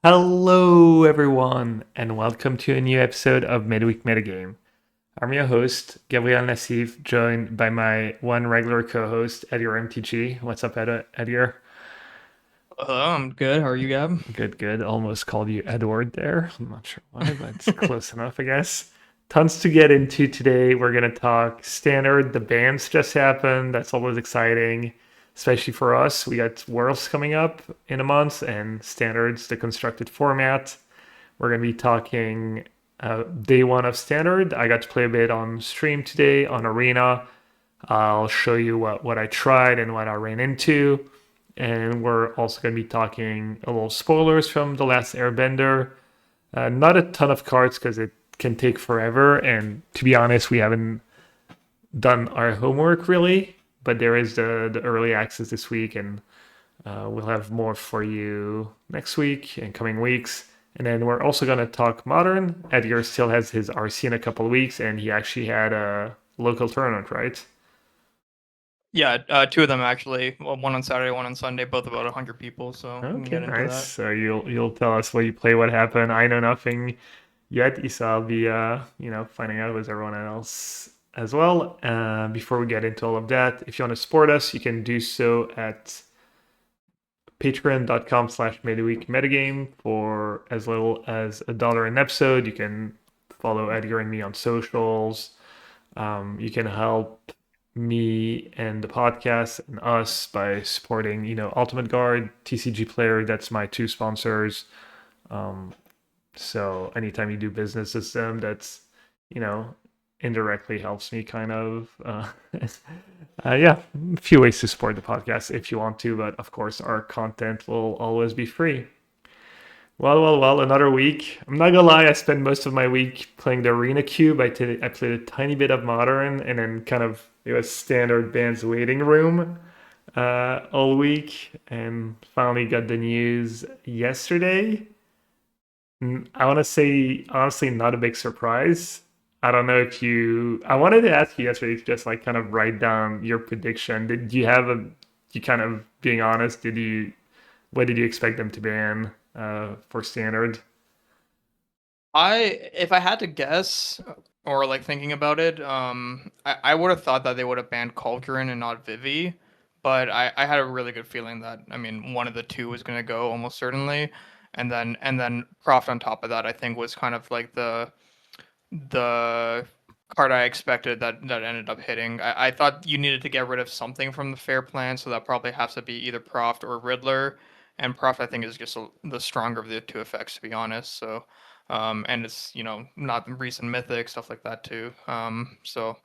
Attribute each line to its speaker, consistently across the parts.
Speaker 1: Hello, everyone, and welcome to a new episode of Midweek Metagame. I'm your host, Gabriel Nassif, joined by my one regular co-host, Edgar MTG. What's up, Edgar?
Speaker 2: Hello, I'm good. How are you, Gab?
Speaker 1: Good, good. Almost called you Edward there. I'm not sure why, but it's close enough, I guess. Tons to get into today. We're going to talk standard. The bans just happened. That's always exciting, especially for us. We got Worlds coming up in a month and standards, the constructed format. We're going to be talking day one of standard. I got to play a bit on stream today on Arena. I'll show you what I tried and what I ran into. And we're also going to be talking a little spoilers from The Last Airbender. Not a ton of cards because it can take forever. And to be honest, we haven't done our homework really. But there is the early access this week, and we'll have more for you next week and coming weeks. And then we're also going to talk modern. Edgar still has his RC in a couple of weeks, and he actually had a local tournament, right?
Speaker 2: Yeah, two of them actually. Well, one on Saturday, one on Sunday, both about 100 people, so we can
Speaker 1: Okay,
Speaker 2: get into
Speaker 1: nice.
Speaker 2: that.
Speaker 1: So you'll tell us what you play, what happened. I know nothing yet, so I'll be finding out with everyone else as well. Before we get into all of that, if you want to support us, you can do so at patreon.com/midweek metagame for as little as $1 an episode. You can follow Edgar and me on socials. You can help me and the podcast and us by supporting, Ultimate Guard, TCG Player. That's my two sponsors. Um, so anytime you do business with them, that's, you know, indirectly helps me kind of. Yeah, a few ways to support the podcast if you want to, but of course, our content will always be free. Well, another week. I'm not gonna lie, I spent most of my week playing the Arena Cube. I played a tiny bit of Modern, and then kind of it was standard band's waiting room all week, and finally got the news yesterday. I want to say, honestly, not a big surprise. I don't know if you. I wanted to ask you yesterday to just like kind of write down your prediction. Did you have a? You kind of being honest. Did you? What did you expect them to ban for standard?
Speaker 2: If I had to guess, or like thinking about it, I would have thought that they would have banned Colquhoun and not Vivi, but I had a really good feeling that one of the two was gonna go almost certainly, and then Croft on top of that I think was kind of like the card I expected that ended up hitting. I thought you needed to get rid of something from the fair plan, so that probably has to be either Proft or Riddler. And Proft, I think, is just the stronger of the two effects, to be honest. So, and it's not recent mythic stuff like that too. So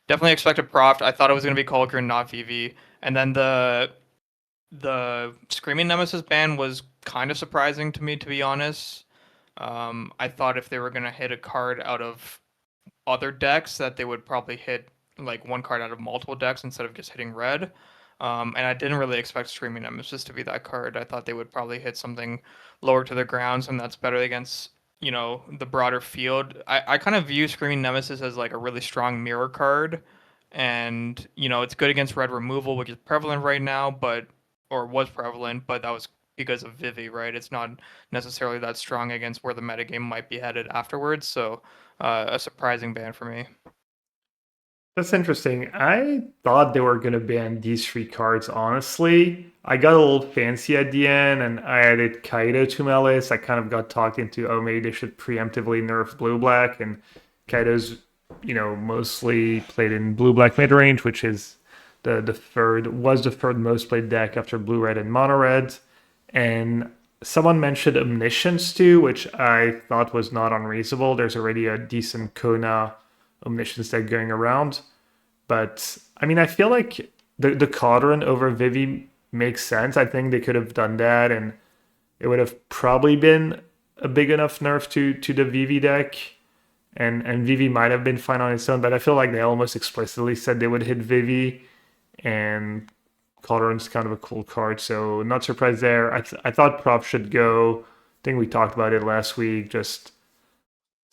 Speaker 2: definitely expected Proft. I thought it was gonna be Colquhoun, not VV. And then the Screaming Nemesis ban was kind of surprising to me, to be honest. I thought if they were gonna hit a card out of other decks that they would probably hit like one card out of multiple decks instead of just hitting red. And I didn't really expect Screaming Nemesis to be that card. I thought they would probably hit something lower to the ground, and that's better against the broader field. I kind of view Screaming Nemesis as like a really strong mirror card, and it's good against red removal, which is prevalent right now, but or was prevalent, but that was because of Vivi, right? It's not necessarily that strong against where the metagame might be headed afterwards. So a surprising ban for me.
Speaker 1: That's interesting. I thought they were gonna ban these three cards, honestly. I got a little fancy at the end and I added Kaido to my list. I kind of got talked into, oh, maybe they should preemptively nerf blue black. And Kaido's, mostly played in blue black mid range, which is the third most played deck after blue red and mono red. And someone mentioned Omniscience too, which I thought was not unreasonable. There's already a decent Kona Omniscience deck going around. But I mean, I feel like the Cauldron over Vivi makes sense. I think they could have done that, and it would have probably been a big enough nerf to the Vivi deck. And Vivi might have been fine on its own, but I feel like they almost explicitly said they would hit Vivi, and Cauldron's kind of a cool card, so not surprised there. I thought Prop should go. I think we talked about it last week. Just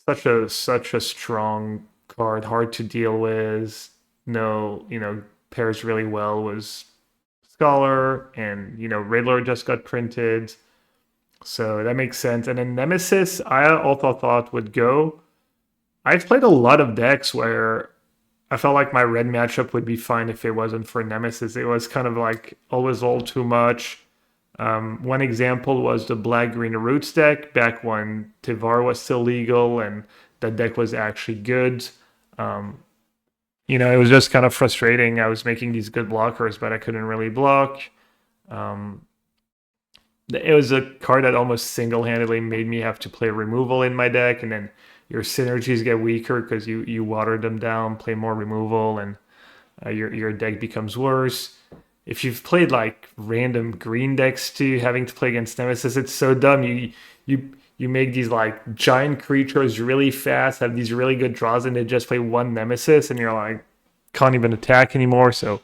Speaker 1: such a strong card, hard to deal with. No, pairs really well was Scholar, and Riddler just got printed. So that makes sense. And then Nemesis, I also thought would go. I've played a lot of decks where I felt like my red matchup would be fine if it wasn't for Nemesis. It was kind of like always all too much. One example was the Black Green Roots deck back when Tivar was still legal and that deck was actually good. Um, it was just kind of frustrating. I was making these good blockers, but I couldn't really block. Um, it was a card that almost single-handedly made me have to play removal in my deck, and then your synergies get weaker because you water them down, play more removal, and your deck becomes worse. If you've played like random green decks too, having to play against Nemesis, it's so dumb. You make these like giant creatures really fast, have these really good draws, and they just play one Nemesis, and you're like can't even attack anymore. So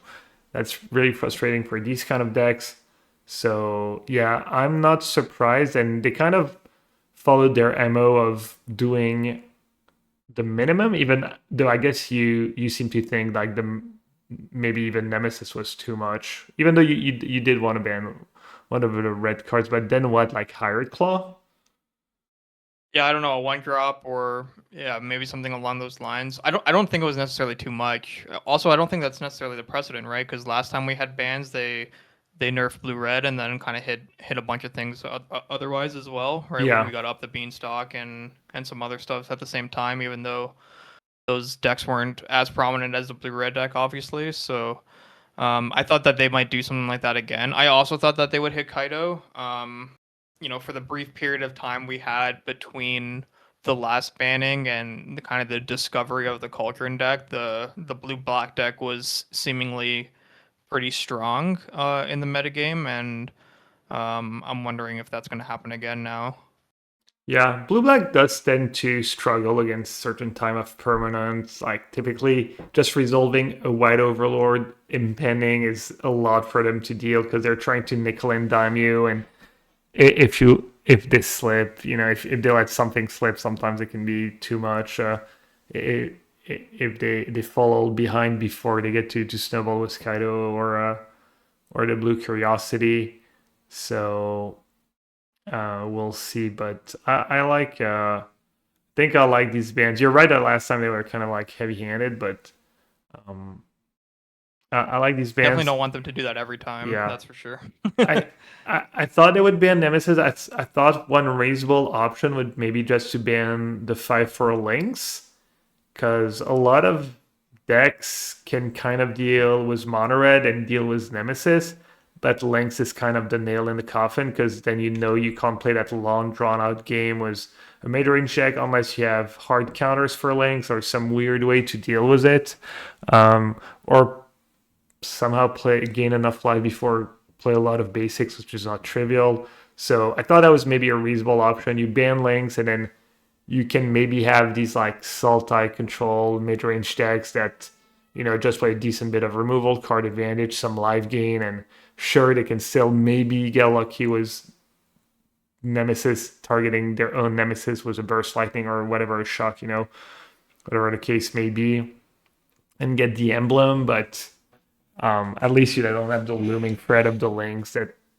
Speaker 1: that's really frustrating for these kind of decks. So yeah, I'm not surprised, and they kind of followed their MO of doing the minimum, even though I guess you seem to think like the maybe even Nemesis was too much, even though you did want to ban one of the red cards, but then what, like Hired Claw?
Speaker 2: Yeah, I don't know, a one drop or yeah, maybe something along those lines. I don't think it was necessarily too much. Also, I don't think that's necessarily the precedent, right? Because last time we had bans, they nerfed blue red and then kind of hit a bunch of things otherwise as well, right? Where we
Speaker 1: Yeah,
Speaker 2: got up the beanstalk and some other stuff at the same time, even though those decks weren't as prominent as the blue red deck, obviously. So I thought that they might do something like that again. I also thought that they would hit Kaido. For the brief period of time we had between the last banning and the kind of the discovery of the Cauldron deck, the blue black deck was seemingly pretty strong in the metagame, and I'm wondering if that's going to happen again now.
Speaker 1: yeah. Blue black does tend to struggle against certain time of permanence. Like typically, just resolving a white overlord impending is a lot for them to deal because they're trying to nickel and dime you, and if they slip, if they let something slip, sometimes it can be too much. If they fall behind before they get to snowball with Kaido or the Blue Curiosity, so we'll see. But I like think I like these bands. You're right that last time they were kind of like heavy-handed, but um, I like these
Speaker 2: Definitely
Speaker 1: bands.
Speaker 2: don't want them to do that every time.
Speaker 1: Yeah,
Speaker 2: That's for sure.
Speaker 1: I, I thought it would ban Nemesis. I thought one reasonable option would maybe just to ban the 5/4 links, because a lot of decks can kind of deal with mono red and deal with Nemesis, but links is kind of the nail in the coffin because then you can't play that long drawn out game with a mid range deck unless you have hard counters for links or some weird way to deal with it, or somehow play gain enough life before play a lot of basics, which is not trivial. So I thought that was maybe a reasonable option. You ban links and then you can maybe have these like Sultai control mid-range decks that just play a decent bit of removal, card advantage, some life gain, and sure they can still maybe get lucky with Nemesis targeting their own Nemesis with a burst lightning or whatever shock, whatever the case may be, and get the emblem, but at least you don't have the looming threat of the links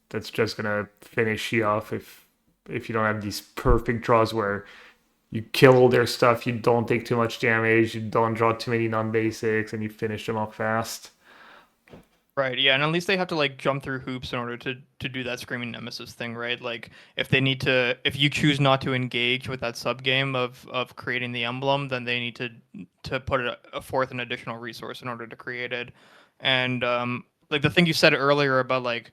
Speaker 1: that's just gonna finish you off if you don't have these perfect draws where you kill all their stuff, you don't take too much damage, you don't draw too many non-basics, and you finish them off fast.
Speaker 2: Right, yeah, and at least they have to like jump through hoops in order to do that screaming nemesis thing, right? Like if you choose not to engage with that sub game of creating the emblem, then they need to put forth an additional resource in order to create it. And like the thing you said earlier about like,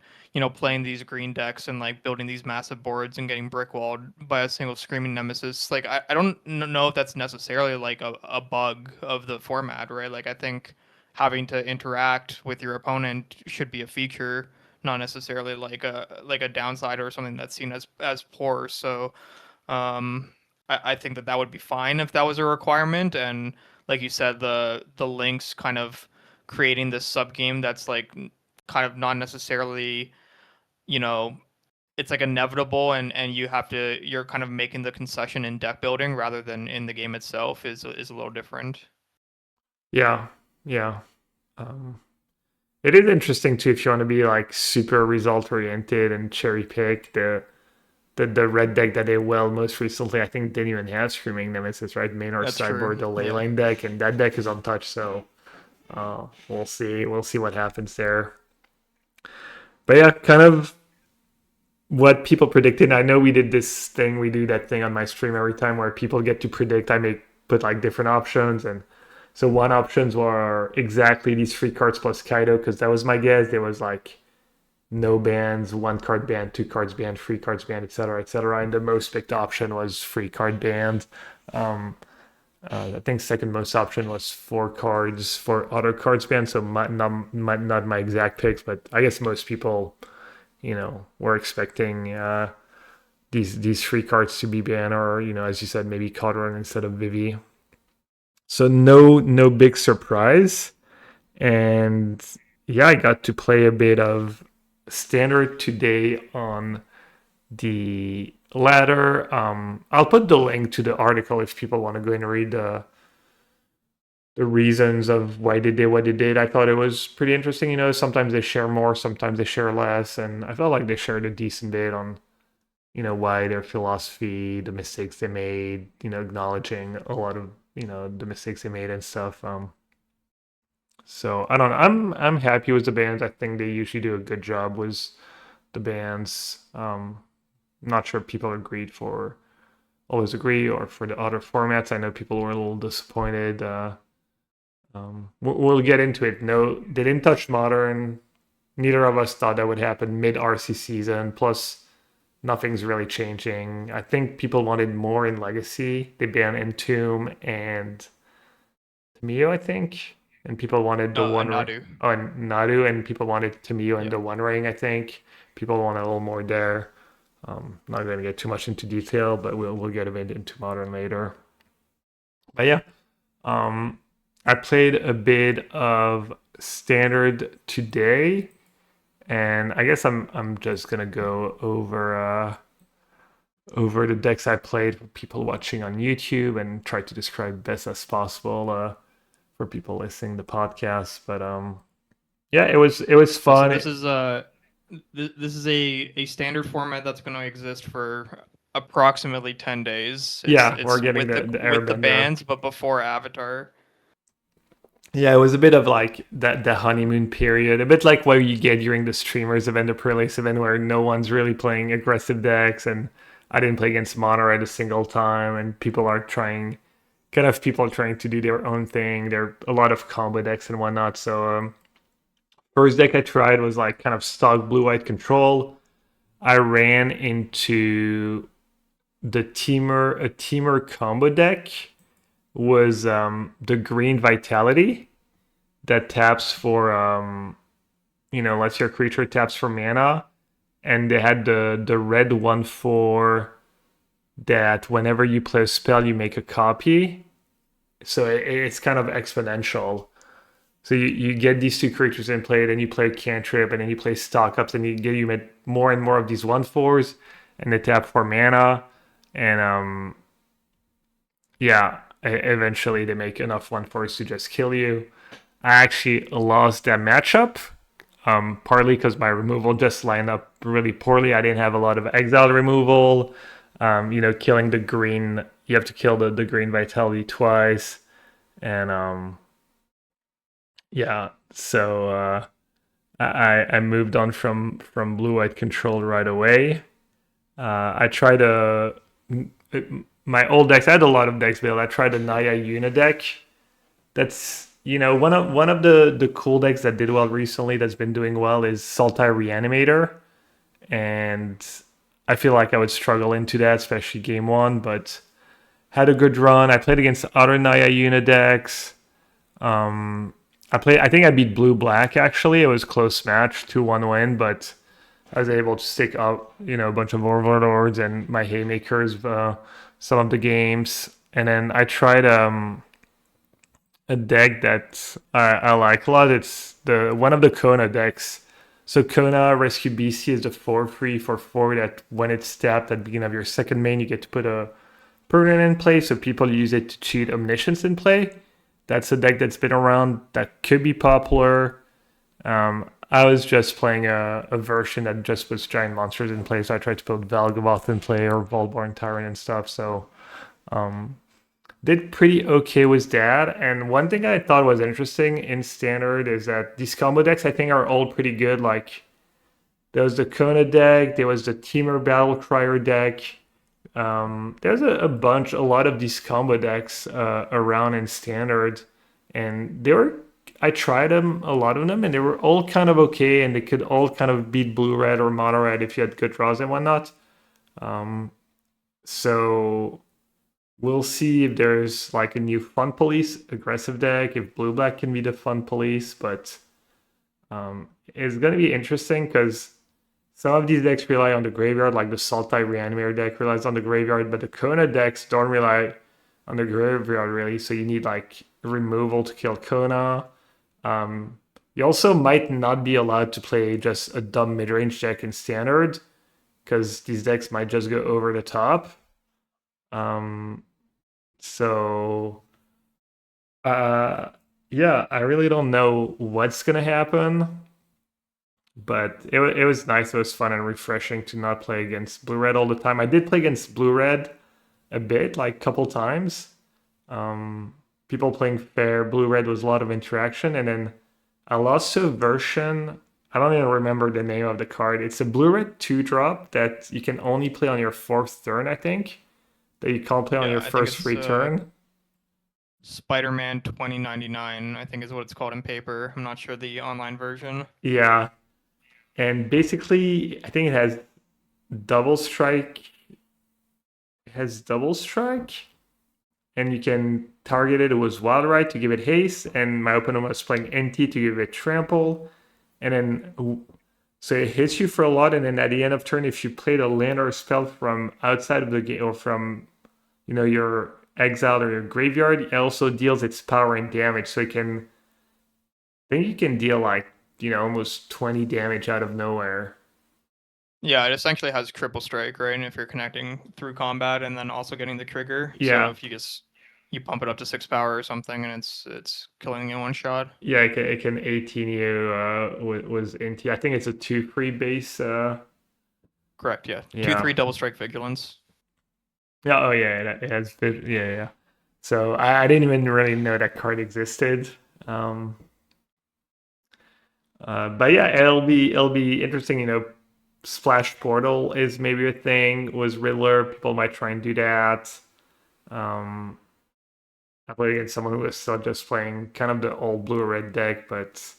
Speaker 2: playing these green decks and like building these massive boards and getting brick walled by a single screaming nemesis, like I don't know if that's necessarily like a bug of the format, right? Like I think having to interact with your opponent should be a feature, not necessarily like a downside or something that's seen as poor. So um, I think that would be fine if that was a requirement. And like you said, the links kind of creating this sub game that's like kind of not necessarily, you know, it's like inevitable and you're kind of making the concession in deck building rather than in the game itself is a little different.
Speaker 1: Yeah, yeah. Um, it is interesting too if you want to be like super result oriented and cherry pick the red deck that did well most recently, I think, didn't even have Screaming Nemesis, right? Main or
Speaker 2: That's true.
Speaker 1: sideboard, the
Speaker 2: Yeah.
Speaker 1: Leyline deck, and that deck is untouched. So we'll see. We'll see what happens there. But yeah, kind of what people predicted. I know we did this thing. We do that thing on my stream every time where people get to predict. I make put like different options, and so one options were exactly these 3 cards plus Kaido because that was my guess. There was like no bans, 1 card banned, 2 cards banned, 3 cards banned, etc., etc. And the most picked option was 3 card banned. Um, I think second most option was 4 cards for other cards banned. So not my exact picks, but I guess most people, were expecting these 3 cards to be banned, or as you said, maybe Codron instead of Vivi. So no big surprise, and yeah, I got to play a bit of Standard today on the ladder. I'll put the link to the article if people want to go and read the reasons of why they did what they did. I thought it was pretty interesting. Sometimes they share more, sometimes they share less, and I felt like they shared a decent bit on why their philosophy, the mistakes they made, acknowledging a lot of the mistakes they made and stuff. So I don't know. I'm happy with the bands. I think they usually do a good job with the bands. Not sure people always agree, or for the other formats. I know people were a little disappointed. We'll get into it. No, they didn't touch Modern. Neither of us thought that would happen mid RC season. Plus, nothing's really changing. I think people wanted more in Legacy. They banned Entomb and Tamiyo, I think. And people wanted the one
Speaker 2: Nadu.
Speaker 1: oh, and Nadu, and people wanted Tamiyo and
Speaker 2: Yeah.
Speaker 1: the One Ring, I think. People want a little more there. Not going to get too much into detail, but we'll get a bit into Modern later. But yeah, I played a bit of Standard today, and I guess I'm just gonna go over the decks I played for people watching on YouTube and try to describe best as possible for people listening to the podcast. But yeah, it was
Speaker 2: Yeah, so
Speaker 1: fun.
Speaker 2: this is a standard format that's going to exist for approximately 10 days. It's
Speaker 1: Yeah, we're
Speaker 2: it's
Speaker 1: getting
Speaker 2: with the
Speaker 1: the
Speaker 2: with the
Speaker 1: Airbender.
Speaker 2: bands, but before Avatar.
Speaker 1: Yeah, it was a bit of like that the honeymoon period, a bit like what you get during the streamers event, the pre-release event, where no one's really playing aggressive decks, and I didn't play against Monterey a single time, and people are trying to do their own thing. There are a lot of combo decks and whatnot. So first deck I tried was like kind of stock blue-white control. I ran into a teamer combo deck was the green vitality that taps for lets your creature taps for mana, and they had the red 1/4 that whenever you play a spell you make a copy. So it's kind of exponential. So you get these 2 creatures in play, then you play cantrip, and then you play stock ups, and you get more and more of these 1/4s, and they tap for mana, and yeah, eventually they make enough 1/4s to just kill you. I actually lost that matchup, partly because my removal just lined up really poorly. I didn't have a lot of exile removal. Killing the green, you have to kill the green vitality twice, and yeah. So I moved on from blue white control right away. I tried my old decks. I had a lot of decks built. I tried a Naya Una deck. That's one of the cool decks that did well recently. That's been doing well is Sultai Reanimator, and I feel like I would struggle into that, especially game one. But had a good run. I played against other Naya Una decks. I think I beat Blue Black actually. It was a close match, 2-1 win, but I was able to stick up, a bunch of Overlords and my Haymakers some of the games. And then I tried a deck that I like a lot. It's the one of the Kona decks. So Kona Rescue BC is the 4/3 for 4 that when it's tapped at the beginning of your second main, you get to put a permanent in play. So people use it to cheat Omniscience in play. That's a deck that's been around that could be popular. I was just playing a version that just was giant monsters in play, so I tried to put Valgavoth in play or Volborn Tyrant and stuff. So um, did pretty okay with that. And one thing I thought was interesting in standard is that these combo decks I think are all pretty good. Like there was the Kona deck, there was the Teamer Battle Crier deck. There's a lot of these combo decks around in standard, and they were. I tried them, a lot of them, and they were all kind of okay, and they could all kind of beat blue red or mono red if you had good draws and whatnot. Um, so we'll see if there's like a new fun police aggressive deck, if blue black can be the fun police, but it's gonna be interesting because some of these decks rely on the graveyard, like the Sultai Reanimator deck relies on the graveyard, but the Kona decks don't rely on the graveyard really. So you need like removal to kill Kona. You also might not be allowed to play just a dumb mid-range deck in standard because these decks might just go over the top. Um, so uh, yeah, I really don't know what's gonna happen. But it was nice. It was fun and refreshing to not play against blue red all the time. I did play against blue red a bit, like a couple times. Um, People playing fair. Blue red was a lot of interaction, and then I lost to a version. I don't even remember the name of the card. It's a blue red 2-drop that you can only play on your fourth turn, I think. That you can't play on
Speaker 2: Yeah,
Speaker 1: your
Speaker 2: I think
Speaker 1: first
Speaker 2: it's
Speaker 1: free turn.
Speaker 2: Spider-Man 2099, I think is what it's called in paper. I'm not sure the online version.
Speaker 1: Yeah, and basically, I think it has double strike. It has double strike and you can target it with Wild Ride to give it haste, and my opponent was playing NT to give it trample, and then so it hits you for a lot, and then at the end of turn, if you played a land or a spell from outside of the game or from your exile or your graveyard, it also deals its power and damage. So it can, I think you can deal like almost 20 damage out of nowhere.
Speaker 2: Yeah, it essentially has triple strike, right? And if you're connecting through combat and then also getting the trigger, so
Speaker 1: Yeah,
Speaker 2: if you pump it up to 6 power or something, and it's killing you in one shot.
Speaker 1: yeah, it can 18 you with NT. I think it's a 2 free base.
Speaker 2: Correct. Yeah, two
Speaker 1: Yeah.
Speaker 2: three double strike vigilance.
Speaker 1: Yeah, oh yeah, it has yeah, yeah. So I didn't even really know that card existed. Um, but yeah, it'll be interesting. Splash Portal is maybe a thing. Was Riddler? People might try and do that. Um, I played against someone who was still just playing kind of the old blue red deck, but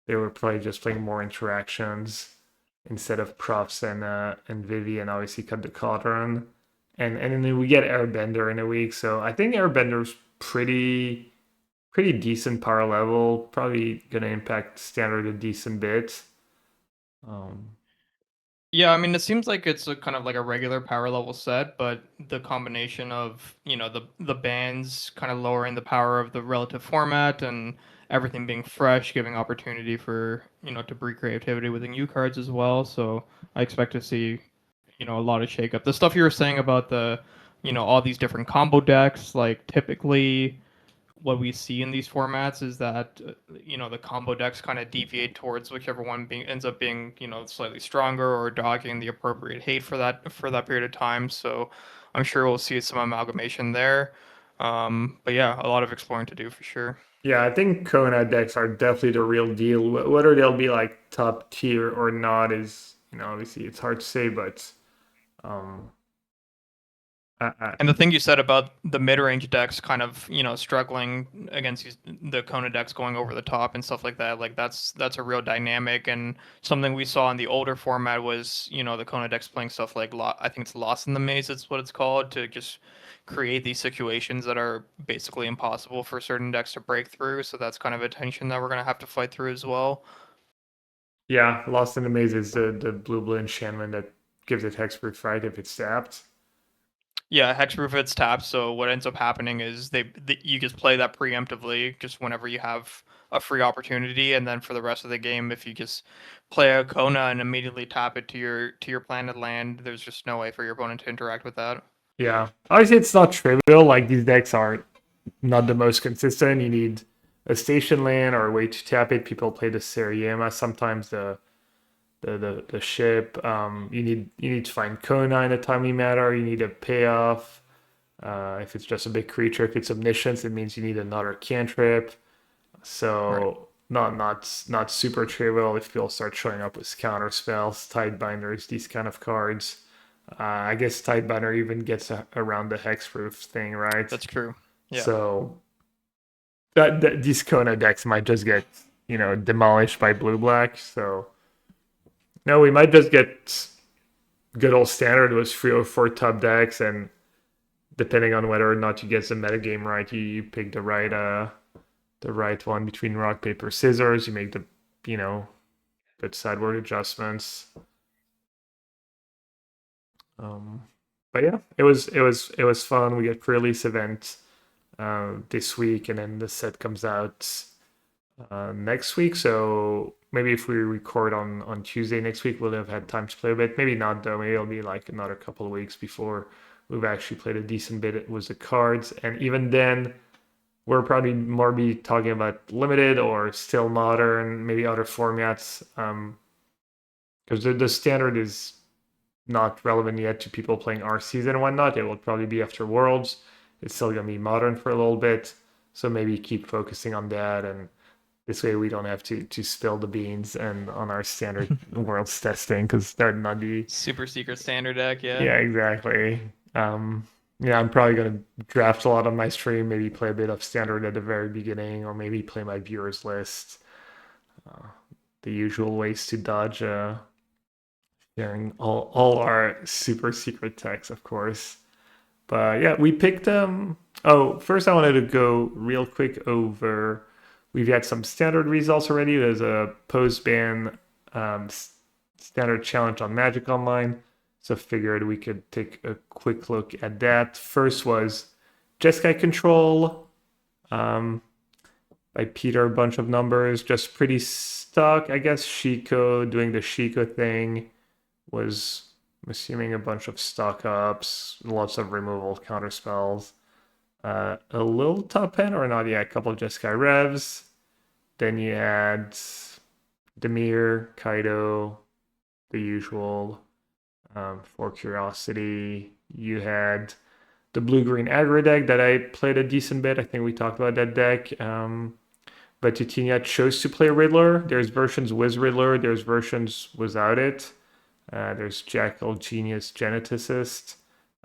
Speaker 1: they were probably just playing more interactions instead of props and Vivi, and obviously cut the cauldron. And then we get Airbender in a week, so I think Airbender's pretty decent power level. Probably gonna impact standard a decent bit. Um,
Speaker 2: Yeah, I mean, it seems like it's a kind of like a regular power level set, but the combination of, the bands kind of lowering the power of the relative format and everything being fresh, giving opportunity for, to breed creativity with the new cards as well. So I expect to see, a lot of shakeup. The stuff you were saying about all these different combo decks, like typically what we see in these formats is that the combo decks kind of deviate towards whichever one ends up being slightly stronger or dodging the appropriate hate for that period of time. So I'm sure we'll see some amalgamation there. But yeah, a lot of exploring to do for sure.
Speaker 1: yeah, I think Kona decks are definitely the real deal. Whether they'll be like top tier or not is, obviously it's hard to say, but um, I
Speaker 2: And the thing you said about the mid-range decks kind of, struggling against the Kona decks going over the top and stuff like that, like that's a real dynamic. And something we saw in the older format was, the Kona decks playing stuff like I think it's Lost in the Maze, it's what it's called, to just create these situations that are basically impossible for certain decks to break through. So that's kind of a tension that we're gonna have to fight through as well.
Speaker 1: yeah, Lost in the Maze is the blue enchantment that gives it hexproof fight if it's tapped.
Speaker 2: Yeah, hexproof it's tapped. So what ends up happening is you just play that preemptively, just whenever you have a free opportunity, and then for the rest of the game, if you just play a Kona and immediately tap it to your planted land, there's just no way for your opponent to interact with that.
Speaker 1: Yeah, obviously it's not trivial. Like these decks are not the most consistent. You need a station land or a way to tap it. People play the Seriema, sometimes the ship. You need to find Kona in a timely manner. You need a payoff. If it's just a big creature, if it's omniscience, it means you need another cantrip.
Speaker 2: Right.
Speaker 1: So not super trivial if people start showing up with counter spells, Tidebinders, these kind of cards. I guess Tidebinder even gets around the hexproof thing, right?
Speaker 2: That's true. Yeah.
Speaker 1: So that these Kona decks might just get demolished by blue black. So no, we might just get good old standard with 3 or 4 top decks, and depending on whether or not you get the metagame right, you pick the right one between rock paper scissors. You make the you know good sideward adjustments. Um, but yeah, it was fun. We got pre-release event this week, and then the set comes out next week. So maybe if we record on Tuesday next week, we'll have had time to play a bit. Maybe not though. Maybe it'll be like another couple of weeks before we've actually played a decent bit with the cards. And even then, we're probably more be talking about limited or still modern, maybe other formats. Because the standard is not relevant yet to people playing our season and whatnot. It will probably be after Worlds. It's still gonna be modern for a little bit. So maybe keep focusing on that, and this way we don't have to spill the beans and on our standard Worlds testing because they're not the
Speaker 2: Super secret standard deck. Yeah.
Speaker 1: yeah, exactly. Um, yeah, I'm probably gonna draft a lot on my stream. Maybe play a bit of standard at the very beginning, or maybe play my viewers list. Uh, the usual ways to dodge sharing all our super secret techs, of course. But yeah, we picked oh, first I wanted to go real quick over we've had some standard results already. There's a post ban standard challenge on Magic Online. So figured we could take a quick look at that. First was Jeskai Control by Peter, a bunch of numbers, just pretty stuck. I guess Shiko doing the Shiko thing was, I'm assuming, a bunch of stock ups, lots of removal counter spells. A little top end or not yet, a couple of Jeskai Revs. Then you had Demir, Kaido, the usual. For curiosity, you had the blue green aggro deck that I played a decent bit. I think we talked about that deck. But Titinia chose to play Riddler. There's versions with Riddler, there's versions without it. There's Jackal, Genius, Geneticist.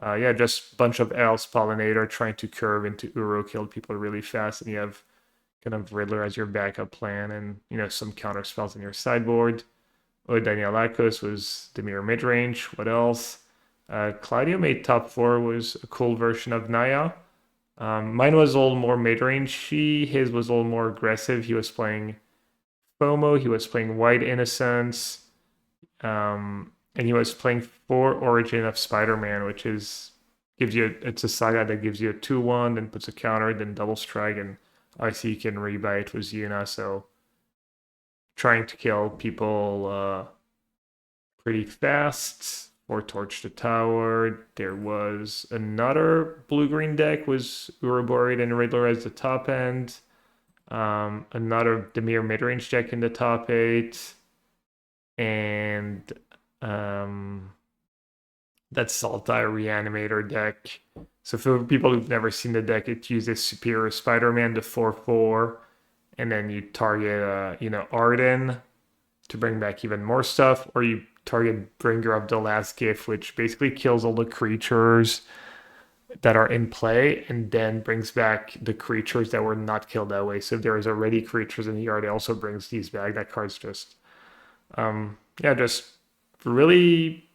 Speaker 1: Yeah, just a bunch of elves, Pollinator trying to curve into Uro, kill people really fast, and you have kind of Riddler as your backup plan, and some counter spells in your sideboard. Daniel Lakos was the mirror mid range. What else? Claudio made top 4 was a cool version of Naya. Mine was a little more mid range. His was a little more aggressive. He was playing FOMO. He was playing White Innocence. And he was playing for Origin of Spider-Man, which it's a saga that gives you a 2/1, then puts a counter, then double strike, and obviously you can rebite with Yuna, so trying to kill people pretty fast or torch the tower. There was another blue-green deck with Uroborid and Riddler as the top end. Another Demir mid-range deck in the top 8. And that Saltire Reanimator deck. So for people who've never seen the deck, it uses Superior Spider-Man to 4/4, and then you target Arden to bring back even more stuff, or you target Bringer of the Last Gift, which basically kills all the creatures that are in play and then brings back the creatures that were not killed that way. So if there is already creatures in the yard, it also brings these back. That card's just just really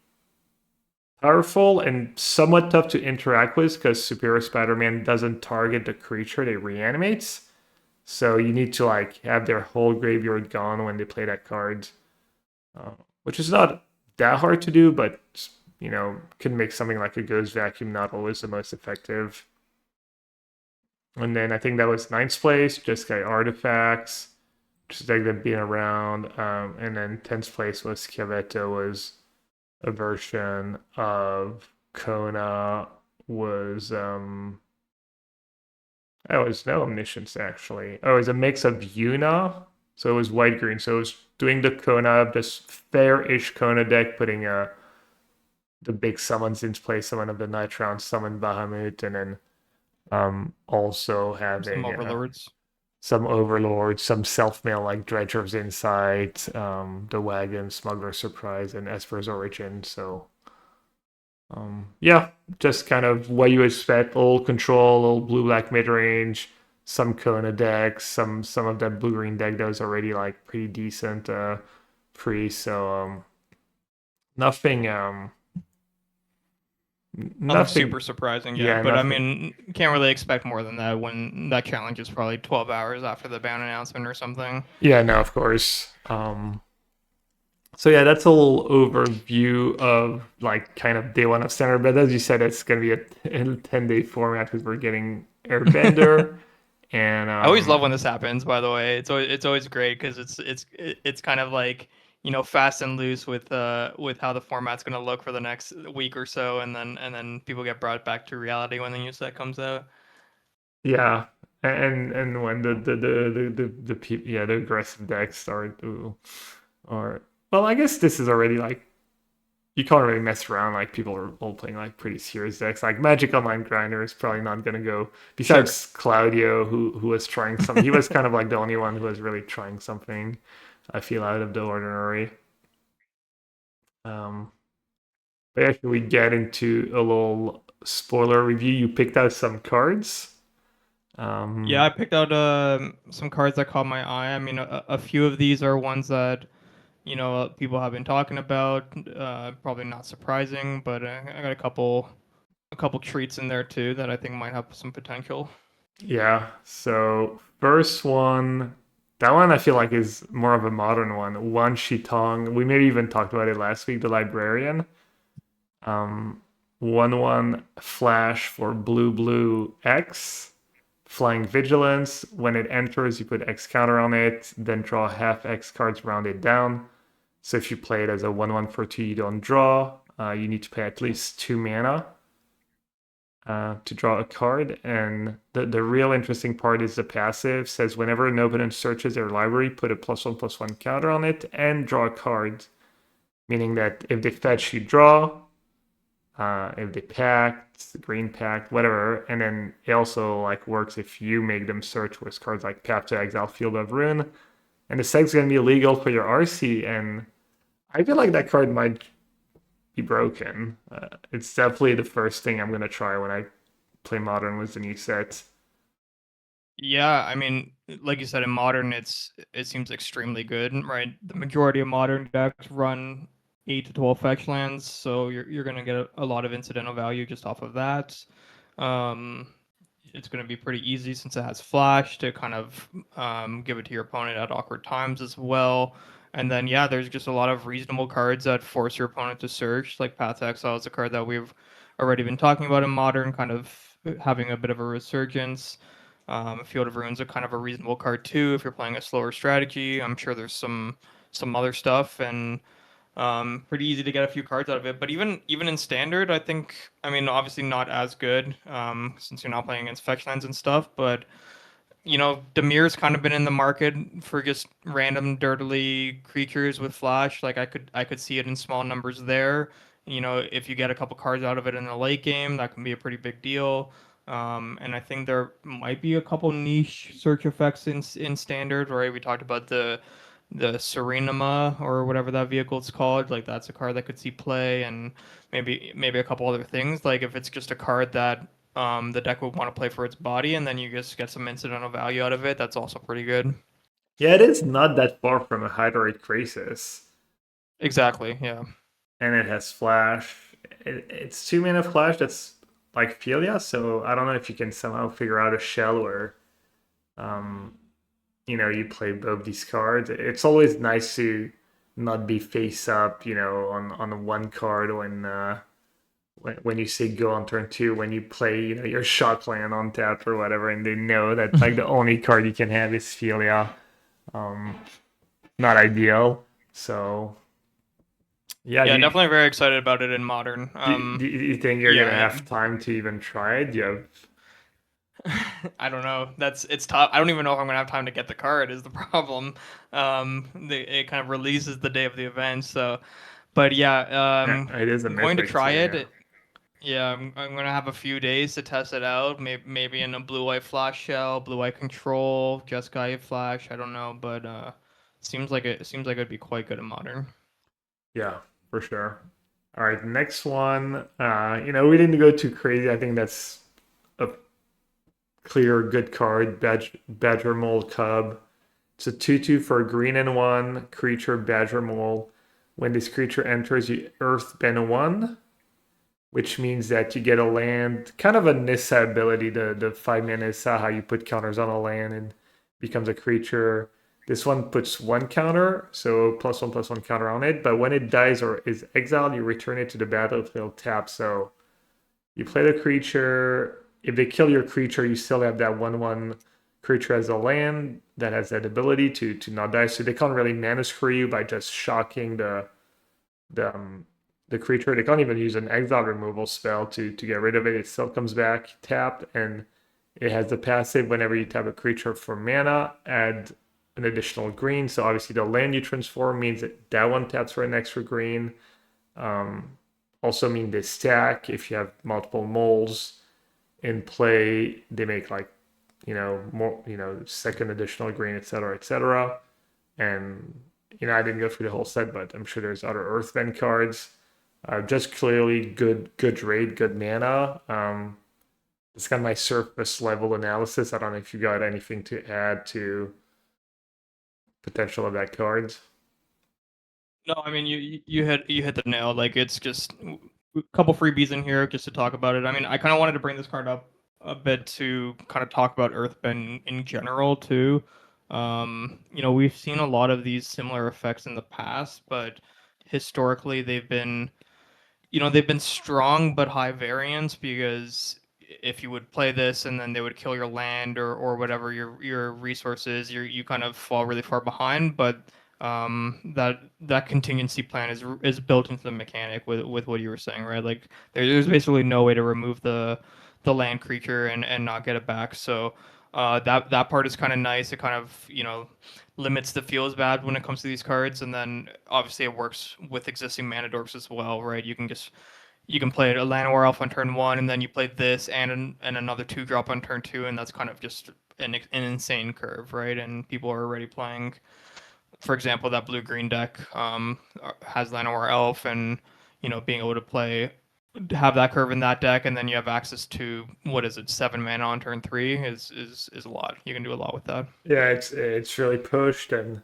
Speaker 1: powerful and somewhat tough to interact with because Superior Spider-Man doesn't target the creature they reanimates. So you need to have their whole graveyard gone when they play that card, which is not that hard to do, but can make something like a Ghost Vacuum not always the most effective. And then I think that was 9th place, just got Artifacts, just like them being around. And then 10th place was Schiavetto, was a version of Kona, was Oh, it's no omniscience actually. Oh, it's a mix of Yuna. So it was white green. So it was doing the Kona, this fair-ish Kona deck, putting the big summons into play, summon of the Nitron, summon Bahamut, and then also
Speaker 2: Some
Speaker 1: having
Speaker 2: overlords.
Speaker 1: some Overlord, some self-mail like Dredger's Insight, the Wagon, Smuggler Surprise, and Esper's Origin. So yeah, just kind of what you expect. Old control, old blue black mid range, some Kona decks, some of that blue green deck that was already like pretty decent pre. So nothing
Speaker 2: Nothing
Speaker 1: nothing
Speaker 2: super surprising
Speaker 1: yeah,
Speaker 2: yet, but I
Speaker 1: nothing.
Speaker 2: mean, can't really expect more than that when that challenge is probably 12 hours after the ban announcement or something.
Speaker 1: Yeah, no, of course. So yeah, that's a little overview of like kind of day one of standard. But as you said, it's gonna be a 10-day format because we're getting Airbender and
Speaker 2: I always love when this happens. By the way, it's always great because it's kind of like fast and loose with how the format's gonna look for the next week or so, and then people get brought back to reality when the new set comes out.
Speaker 1: yeah, and when the people, yeah, the aggressive decks start to, or well, I guess this is already like you can't really mess around. Like people are all playing like pretty serious decks. Like Magic Online Grinder is probably not gonna go.
Speaker 2: Sure.
Speaker 1: Besides Claudio, who was trying some, he was kind of like the only one who was really trying something. I feel out of the ordinary. Um, but yeah, should we get into a little spoiler review? You picked out some cards.
Speaker 2: Yeah, I
Speaker 1: Um,
Speaker 2: picked out some cards that caught my eye. I mean, a few of these are ones that people have been talking about. Probably not surprising, but I got a couple treats in there too that I think might have some potential.
Speaker 1: yeah. So first one, that one I feel like is more of a modern one. One Shitong. We maybe even talked about it last week. The Librarian. Um, 1/1 flash for blue blue X. Flying Vigilance. When it enters, you put X counter on it, then draw half X cards rounded down. So if you play it as a 1/1 for 2, you don't draw. You need to pay at least 2 mana to draw a card. And the real interesting part is the passive says whenever an opponent searches their library, put a +1/+1 counter on it and draw a card. Meaning that if they fetch, you draw. If they packed, green packed, whatever. And then it also like works if you make them search with cards like Path to Exile, Field of Ruin. And the set's gonna be illegal for your RC, and I feel like that card might be broken. It's definitely the first thing I'm gonna try when I play Modern with the new set.
Speaker 2: Yeah, I mean, like you said, in modern, it seems extremely good, right? The majority of modern decks run 8 to 12 fetch lands, so you're gonna get a lot of incidental value just off of that. Um, it's gonna be pretty easy since it has flash to kind of give it to your opponent at awkward times as well. And then yeah, there's just a lot of reasonable cards that force your opponent to search. Like Path to Exile is a card that we've already been talking about in modern, kind of having a bit of a resurgence. Field of Ruins are kind of a reasonable card too if you're playing a slower strategy. I'm sure there's some other stuff and pretty easy to get a few cards out of it. But even in standard, I mean obviously not as good since you're not playing against fetch lands and stuff. But Demir's kind of been in the market for just random dirtily creatures with flash. Like I could see it in small numbers there. If you get a couple cards out of it in the late game, that can be a pretty big deal. And I think there might be a couple niche search effects in standard, right? We talked about the Serenema or whatever that vehicle's called. Like that's a card that could see play, and maybe a couple other things. Like if it's just a card that the deck would want to play for its body, and then you just get some incidental value out of it. That's also pretty good.
Speaker 1: Yeah, it is not that far from a Hydroid Crisis,
Speaker 2: Exactly. Yeah.
Speaker 1: and it has flash. It's 2 mana flash. That's like Philia, so I don't know if you can somehow figure out a shell where um, you play both these cards. It's always nice to not be face up, on one card when you say go on turn two, when you play, your shot land on tap or whatever, and they know that like the only card you can have is Philia. Um, Not ideal. So yeah,
Speaker 2: Yeah, definitely very excited about it in modern.
Speaker 1: do you think you're gonna
Speaker 2: Yeah,
Speaker 1: have time to even try it? Do you have
Speaker 2: I don't know. It's tough. I don't even know if I'm gonna have time to get the card. Is the problem? It kind of releases the day of the event. So, but yeah,
Speaker 1: Yeah, it is a
Speaker 2: I'm going to
Speaker 1: mythic
Speaker 2: try
Speaker 1: too. Yeah.
Speaker 2: it. Yeah, I'm gonna have a few days to test it out. Maybe in a blue white flash shell, blue white control, Jeskai flash. I don't know, but seems like it'd be quite good in modern.
Speaker 1: Yeah, for sure. All right, next one. We didn't go too crazy. I think that's a clear good card. Badger Mole Cub. It's a 2/2 for a green and one creature, Badger Mole. When this creature enters, you Earth bend one, which means that you get a land, kind of a Nissa ability, the 5 mana Nissa, how you put counters on a land and becomes a creature. This one puts one counter, so +1/+1 counter on it. But when it dies or is exiled, you return it to the battlefield tap. So you play the creature. If they kill your creature, you still have that 1/1 creature as a land that has that ability to not die. So they can't really mana screw you by just shocking the um, the creature. They can't even use an exile removal spell to get rid of it. It still comes back tapped, and it has the passive whenever you tap a creature for mana, add an additional green. So obviously the land you transform means that one taps for an extra green. Um, Also mean they stack if you have multiple moles in play. They make like more second additional green, etc., etc. And I didn't go through the whole set, but I'm sure there's other Earthbend cards. Just clearly good raid, good mana. It's kind of my surface level analysis. I don't know if you got anything to add to potential of that card.
Speaker 2: No, I mean you hit the nail. Like it's just a couple freebies in here just to talk about it. I mean, I kind of wanted to bring this card up a bit to kind of talk about Earthbend in general too. We've seen a lot of these similar effects in the past, but historically they've been strong but high variance because if you would play this and then they would kill your land or whatever your resources, you kind of fall really far behind. But that contingency plan is built into the mechanic with what you were saying, right? Like there's basically no way to remove the land creature and not get it back. So that part is kind of nice. It kind of limits the feels bad when it comes to these cards, and then obviously it works with existing mana dorks as well, right? You can play a Llanowar Elf on turn one, and then you play this and another 2 drop on turn two, and that's kind of just an insane curve, right? And people are already playing, for example, that blue green deck has Llanowar Elf, and being able to play have that curve in that deck, and then you have access to what is it, 7 mana on turn three is a lot. You can do a lot with that.
Speaker 1: Yeah, it's really pushed, and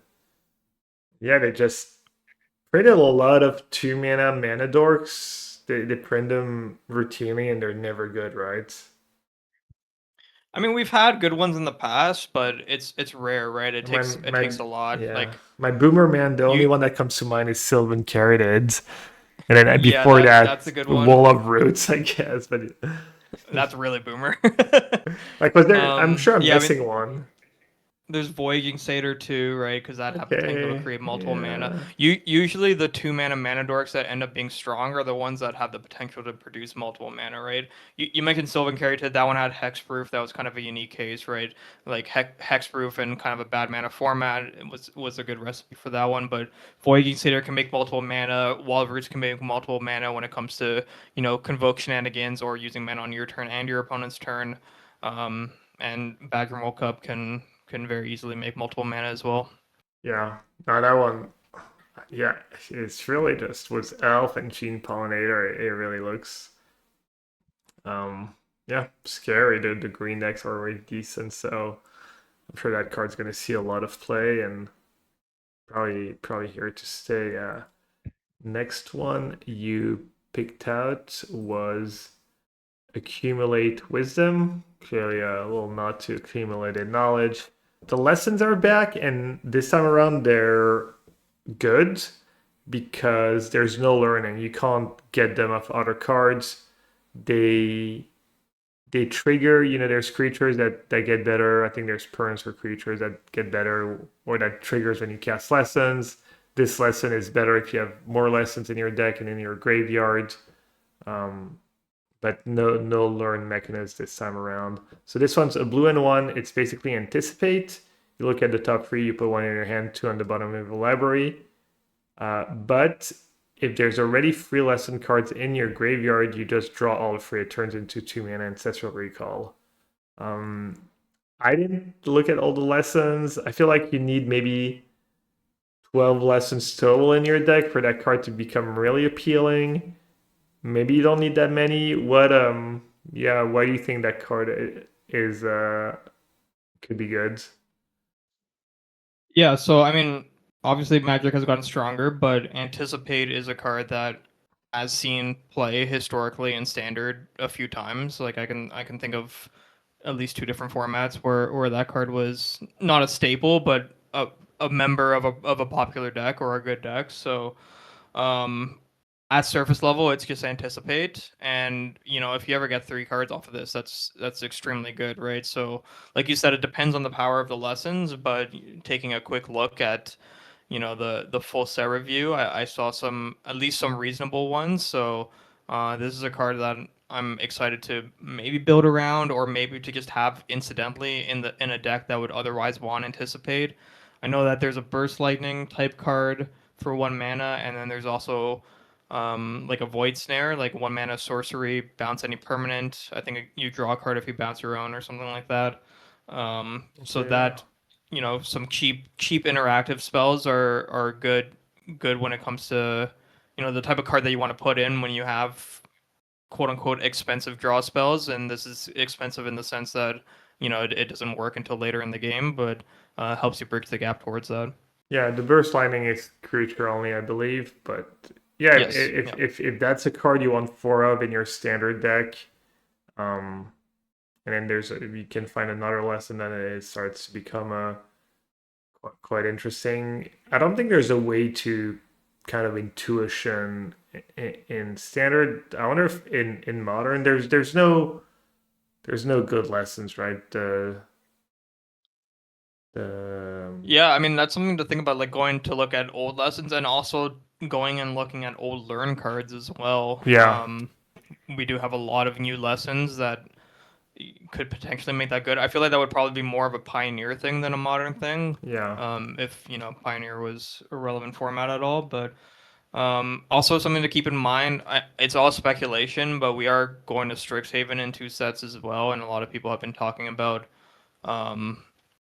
Speaker 1: yeah, they just printed a lot of 2 mana dorks. They print them routinely, and they're never good, right?
Speaker 2: I mean, we've had good ones in the past, but it's rare, right?
Speaker 1: And my
Speaker 2: It
Speaker 1: my
Speaker 2: takes a lot.
Speaker 1: yeah,
Speaker 2: Like
Speaker 1: my boomer man. The only
Speaker 2: you,
Speaker 1: one that comes to mind is Sylvan Carotid, and then
Speaker 2: yeah,
Speaker 1: before
Speaker 2: that's
Speaker 1: that,
Speaker 2: a good one.
Speaker 1: Wall of Roots, I guess. But
Speaker 2: That's really boomer.
Speaker 1: like, was there? I'm sure I'm
Speaker 2: Yeah, I mean,
Speaker 1: missing one.
Speaker 2: there's Voyaging Satyr too, right? Because that have potential to
Speaker 1: Okay,
Speaker 2: create multiple mana.
Speaker 1: yeah,
Speaker 2: Usually the 2 mana dorks that end up being strong are the ones that have the potential to produce multiple mana, right? You mentioned Sylvan Caryatid, that one had Hexproof. That was kind of a unique case, right? Like Hexproof and kind of a bad mana format was a good recipe for that one. But Voyaging Satyr can make multiple mana. Wall of Roots can make multiple mana when it comes to convoke shenanigans or using mana on your turn and your opponent's turn. And Badger World Cup can very easily make multiple mana as well.
Speaker 1: yeah. No, that one. Yeah, it's really just was Elf and Gene Pollinator. It really looks, um, yeah, scary. The green decks are already decent, so I'm sure that card's gonna see a lot of play and probably here to stay. Next one you picked out was Accumulate Wisdom. Clearly a little nod to accumulated knowledge. The lessons are back, and this time around they're good because there's no learning. You can't get them off other cards. They they trigger, there's creatures that get better. I think there's perms for creatures that get better or that triggers when you cast lessons. This lesson is better if you have more lessons in your deck and in your graveyard. Um, but no learn mechanism this time around. So this one's a blue and one. It's basically anticipate. You look at the top three, you put one in your hand, two on the bottom of the library. But if there's already three lesson cards in your graveyard, you just draw all three. It turns into 2 mana Ancestral Recall. I didn't look at all the lessons. I feel like you need maybe 12 lessons total in your deck for that card to become really appealing. Maybe you don't need that many. Yeah, why do you think that card is could be good?
Speaker 2: Yeah, so I mean, obviously Magic has gotten stronger, but Anticipate is a card that has seen play historically in Standard a few times. Like I can think of at least two different formats where that card was not a staple, but a member of a popular deck or a good deck. So um, at surface level, it's just Anticipate, and if you ever get three cards off of this, that's extremely good, right? So like you said, it depends on the power of the lessons, but taking a quick look at the full set review, I saw at least some reasonable ones. So this is a card that I'm excited to maybe build around, or maybe to just have incidentally in a deck that would otherwise want Anticipate. I know that there's a Burst Lightning type card for 1 mana, and then there's also like a Void Snare, like 1 mana sorcery, bounce any permanent. I think you draw a card if you bounce your own or something like that. So
Speaker 1: Okay, yeah.
Speaker 2: that some cheap interactive spells are good when it comes to the type of card that you want to put in when you have quote unquote expensive draw spells, and this is expensive in the sense that it doesn't work until later in the game, but helps you bridge the gap towards that.
Speaker 1: Yeah, the burst lightning is creature only, I believe. But yeah,
Speaker 2: Yes. Yeah.
Speaker 1: if that's a card you want four of in your standard deck, and then you can find another lesson, then it starts to become a quite interesting. I don't think there's a way to kind of intuition in standard. I wonder if in modern there's no good lessons, right? The
Speaker 2: Yeah, I mean that's something to think about, like going to look at old lessons and also going and looking at old learn cards as well.
Speaker 1: yeah,
Speaker 2: We do have a lot of new lessons that could potentially make that good. I feel like that would probably be more of a Pioneer thing than a modern thing,
Speaker 1: yeah,
Speaker 2: if Pioneer was a relevant format at all. But also something to keep in mind, it's all speculation, but we are going to Strixhaven in two sets as well, and a lot of people have been talking about um,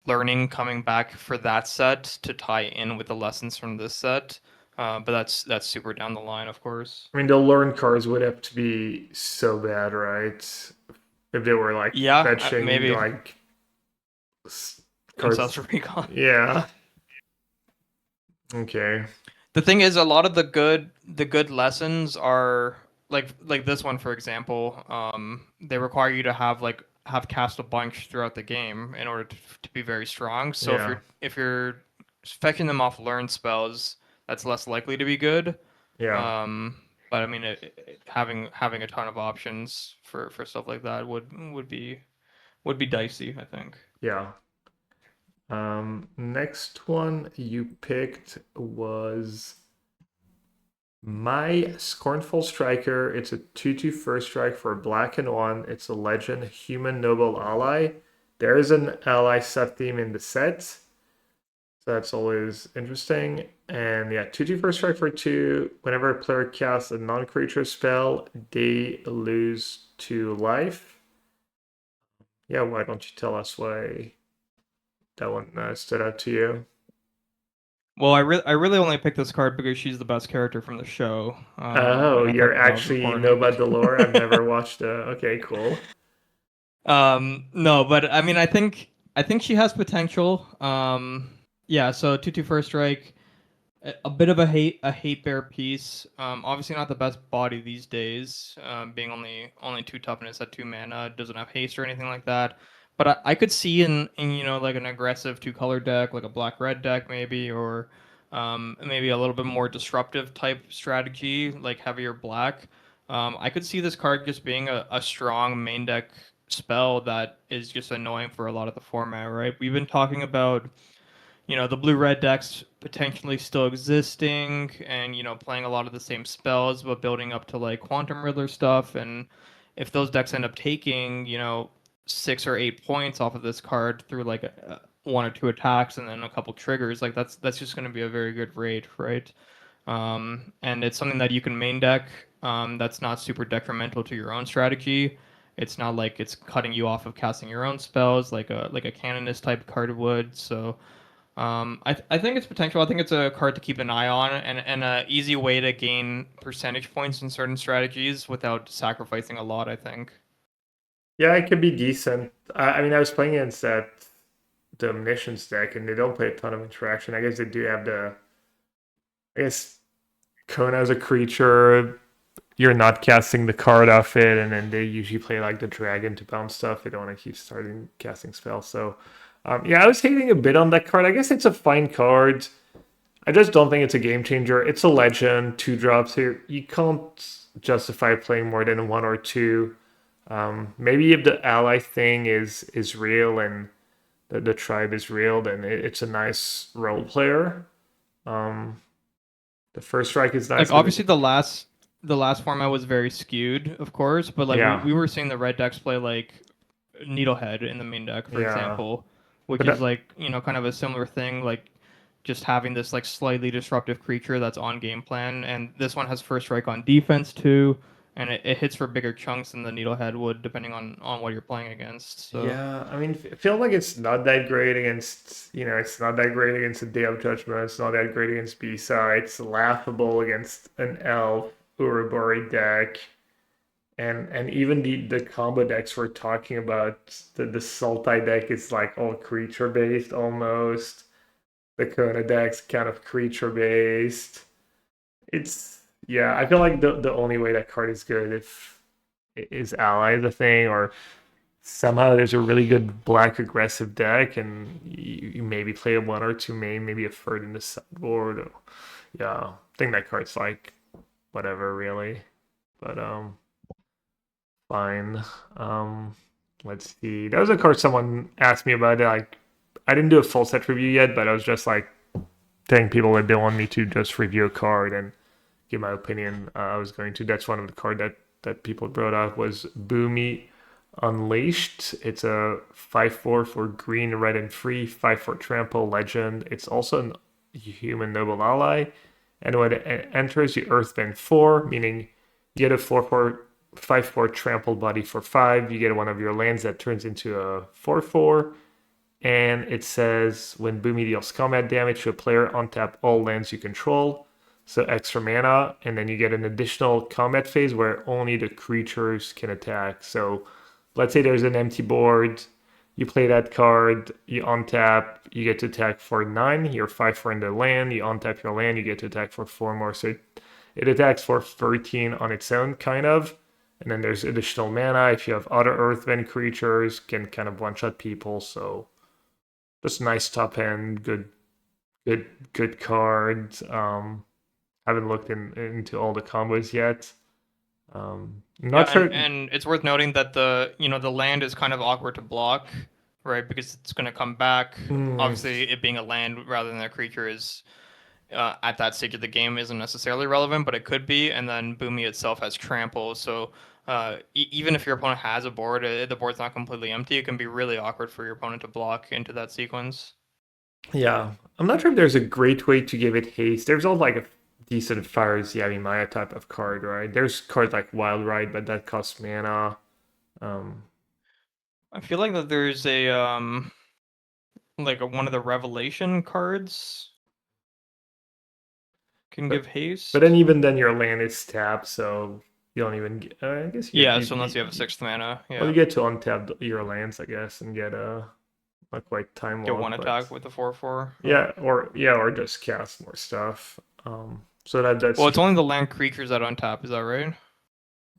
Speaker 2: learning coming back for that set to tie in with the lessons from this set. But that's super down the line, of course.
Speaker 1: I mean, the learn cards would have to be so bad, right? If they were like
Speaker 2: Yeah,
Speaker 1: fetching
Speaker 2: maybe
Speaker 1: like cards.
Speaker 2: Ancestral Recon.
Speaker 1: Yeah. Okay.
Speaker 2: The thing is, a lot of the good lessons are like this one, for example. They require you to have cast a bunch throughout the game in order to be very strong. So if
Speaker 1: Yeah.
Speaker 2: you're fetching them off learn spells, that's less likely to be good.
Speaker 1: Yeah.
Speaker 2: Um, but I mean, having a ton of options for stuff like that would be dicey, I think.
Speaker 1: Yeah. Next one you picked was my Scornful Striker. It's a 2/2 first strike for black and one. It's a legend, human noble ally. There is an ally sub theme in the set. So that's always interesting. And yeah, 2/2 first strike for two. Whenever a player casts a non-creature spell, they lose 2 life. Yeah, why don't you tell us why that one stood out to you?
Speaker 2: Well, I really only picked this card because she's the best character from the show.
Speaker 1: Oh,
Speaker 2: Like I
Speaker 1: you're
Speaker 2: thought that was
Speaker 1: actually know
Speaker 2: important.
Speaker 1: about the lore. I've never watched. Okay, cool.
Speaker 2: No, but I mean, I think she has potential. Yeah. So 2/2 first strike, a bit of a hate bear piece. Obviously not the best body these days. Being only two toughness at 2 mana, doesn't have haste or anything like that. But I could see in like an aggressive two-color deck, like a black-red deck maybe, or maybe a little bit more disruptive type strategy, like heavier black. I could see this card just being a strong main deck spell that is just annoying for a lot of the format, right? We've been talking about the blue red decks potentially still existing and playing a lot of the same spells but building up to like quantum riddler stuff, and if those decks end up taking, 6 or 8 points off of this card through like one or two attacks and then a couple triggers, like that's just going to be a very good raid, right? And it's something that you can main deck. That's not super detrimental to your own strategy. It's not like it's cutting you off of casting your own spells like a canonist type card would. So I think it's potential. I think it's a card to keep an eye on and a easy way to gain percentage points in certain strategies without sacrificing a lot, I think.
Speaker 1: Yeah, it could be decent. I mean, I was playing against the Omniscience deck, and they don't play a ton of interaction. I guess they do have I guess Kona as a creature. You're not casting the card off it, and then they usually play like the dragon to bounce stuff. They don't want to keep starting casting spells. So, yeah, I was hating a bit on that card. I guess it's a fine card. I just don't think it's a game changer. It's a legend, 2 drops here. You can't justify playing more than 1 or 2. Maybe if the ally thing is real and the tribe is real, then it's a nice role player. Um, the first strike is nice,
Speaker 2: Like
Speaker 1: but
Speaker 2: obviously the last format was very skewed, of course, but like we,
Speaker 1: yeah,
Speaker 2: we were seeing the red decks play like Needlehead in the main deck, for
Speaker 1: yeah.
Speaker 2: example, which
Speaker 1: But
Speaker 2: is like, kind of a similar thing, like just having this like slightly disruptive creature that's on game plan. And this one has first strike on defense too, and it hits for bigger chunks than the Needlehead would, depending on what you're playing against. So
Speaker 1: yeah, I mean, I feel like it's not that great against, it's not that great against the Day of Judgment. It's not that great against B-Side. It's laughable against an Elf Urubori deck. And even the combo decks we're talking about, the Sultai deck is like all creature based almost. The Kona deck's kind of creature based. It's yeah, I feel like the only way that card is good if is ally the thing, or somehow there's a really good black aggressive deck and you maybe play a 1 or 2 main, maybe a third in the sideboard. Or, yeah, I think that card's like whatever really. But fine. Um let's see. That was a card someone asked me about it. Like I didn't do a full set review yet, but I was just like telling people that they want me to just review a card and give my opinion. I was going to. That's one of the card that people brought up was Boomy Unleashed. It's a 5/4 for green, red, and free. 5/4 trample legend. It's also a human noble ally. And when it enters, you earthbend 4, meaning you get a 4/4 5/4 trampled body for 5. You get one of your lands that turns into a 4/4. And it says when Boomy deals combat damage to a player, untap all lands you control. So extra mana, and then you get an additional combat phase where only the creatures can attack. So let's say there's an empty board, you play that card, you untap, you get to attack for 9, you're 5 for in the land, you untap your land, you get to attack for 4 more. So it attacks for 13 on its own, kind of. And then there's additional mana if you have other Earthbend creatures, can kind of one-shot people. So just nice top end, good cards. Haven't looked into all the combos yet.
Speaker 2: yeah,
Speaker 1: Not
Speaker 2: and
Speaker 1: sure.
Speaker 2: and it's worth noting that the land is kind of awkward to block, right? Because it's going to come back.
Speaker 1: Hmm,
Speaker 2: Obviously, it being a land rather than a creature is at that stage of the game isn't necessarily relevant, but it could be. And then Boomy itself has trample, so even if your opponent has a board, the board's not completely empty. It can be really awkward for your opponent to block into that sequence.
Speaker 1: yeah, I'm not sure if there's a great way to give it haste. There's all like a decent Fires Yavimaya type of card, right? There's cards like Wild Ride, but that costs mana. Um,
Speaker 2: I feel like that there's one of the revelation cards can
Speaker 1: but
Speaker 2: give
Speaker 1: but then
Speaker 2: haste.
Speaker 1: even then your land is tapped, so you don't even. I guess
Speaker 2: Yeah, so unless you have a sixth mana,
Speaker 1: well, you
Speaker 2: yeah,
Speaker 1: get to untap your lands, I guess, and get a not quite time
Speaker 2: get one
Speaker 1: walk, but
Speaker 2: attack with the 4/4. Yeah.
Speaker 1: or just cast more stuff. So that's
Speaker 2: Well, it's only the land creatures that untap. Is that right?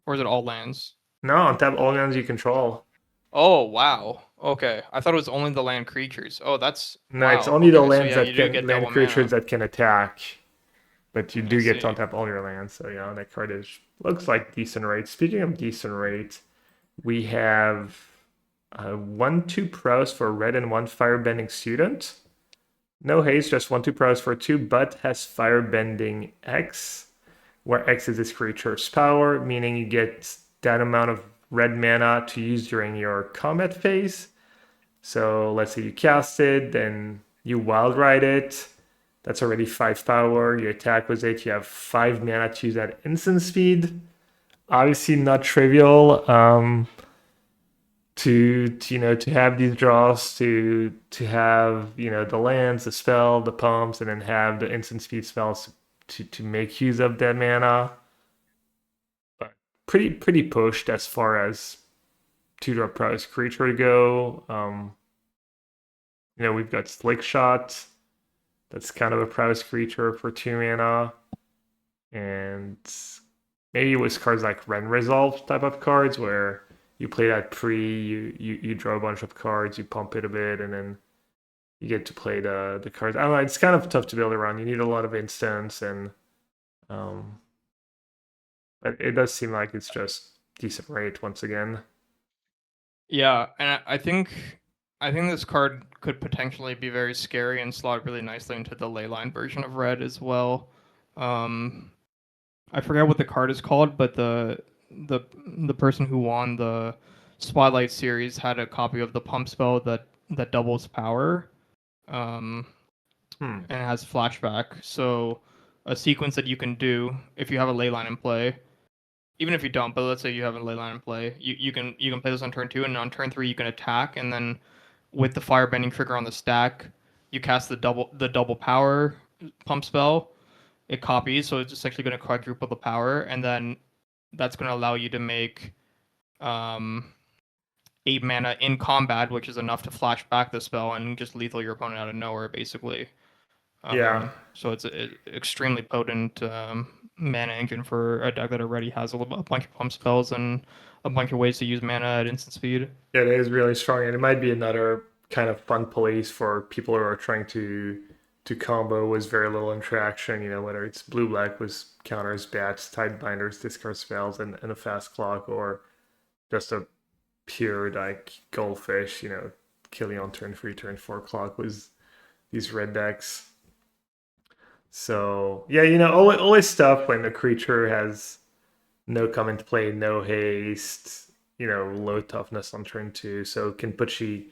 Speaker 2: Or is it all lands?
Speaker 1: no untap all lands you control.
Speaker 2: Oh, wow. Okay. I thought it was only the land creatures. Oh, that's
Speaker 1: No, it's
Speaker 2: wow.
Speaker 1: only the
Speaker 2: Okay, so
Speaker 1: lands
Speaker 2: yeah, you
Speaker 1: that
Speaker 2: do
Speaker 1: can
Speaker 2: get
Speaker 1: land
Speaker 2: double
Speaker 1: creatures
Speaker 2: mana.
Speaker 1: that can attack, but you
Speaker 2: I
Speaker 1: do get to
Speaker 2: see.
Speaker 1: untap all your lands. So yeah, that card is looks like decent rate. Speaking of decent rate, we have 1/2 prowess for red and 1 firebending student. No haste, just 1/2 prowess for 2, but has firebending X, where X is this creature's power, meaning you get that amount of red mana to use during your combat phase. So let's say you cast it, then you wild ride it. That's already 5 power. You attack with it. You have 5 mana to use at instant speed. Obviously, not trivial. To have these draws, to have the lands, the spell, the pumps, and then have the instant speed spells to make use of that mana. But pretty pushed as far as 2-drop prize creature to go. We've got Slick Shot. That's kind of a prize creature for 2 mana. And maybe with cards like Ren Resolve type of cards where you play that you draw a bunch of cards, you pump it a bit, and then you get to play the cards. I don't know, it's kind of tough to build around. You need a lot of instants, and but it does seem like it's just decent rate once again.
Speaker 2: Yeah, and I think this card could potentially be very scary and slot really nicely into the leyline version of red as well. I forget what the card is called, but the person who won the Spotlight series had a copy of the pump spell that doubles power, and has flashback. So a sequence that you can do if you have a leyline in play, even if you don't, but let's say you have a leyline in play, you can play this on turn 2, and on turn 3 you can attack, and then with the firebending trigger on the stack, you cast the double power pump spell. It copies, so it's essentially going to quadruple the power, and then that's going to allow you to make 8 mana in combat, which is enough to flash back the spell and just lethal your opponent out of nowhere, basically.
Speaker 1: Yeah.
Speaker 2: So it's an extremely potent mana engine for a deck that already has a bunch of pump spells and a bunch of ways to use mana at instant speed.
Speaker 1: Yeah, it is really strong, and it might be another kind of fun police for people who are trying to combo with very little interaction. Whether it's blue black with counters, bats, tide binders, discard spells, and a fast clock, or just a pure like goldfish. Killing on turn 3, turn 4 clock with these red decks. So yeah, always stuff when the creature has no come into play, no haste, low toughness on turn 2. So can Pucci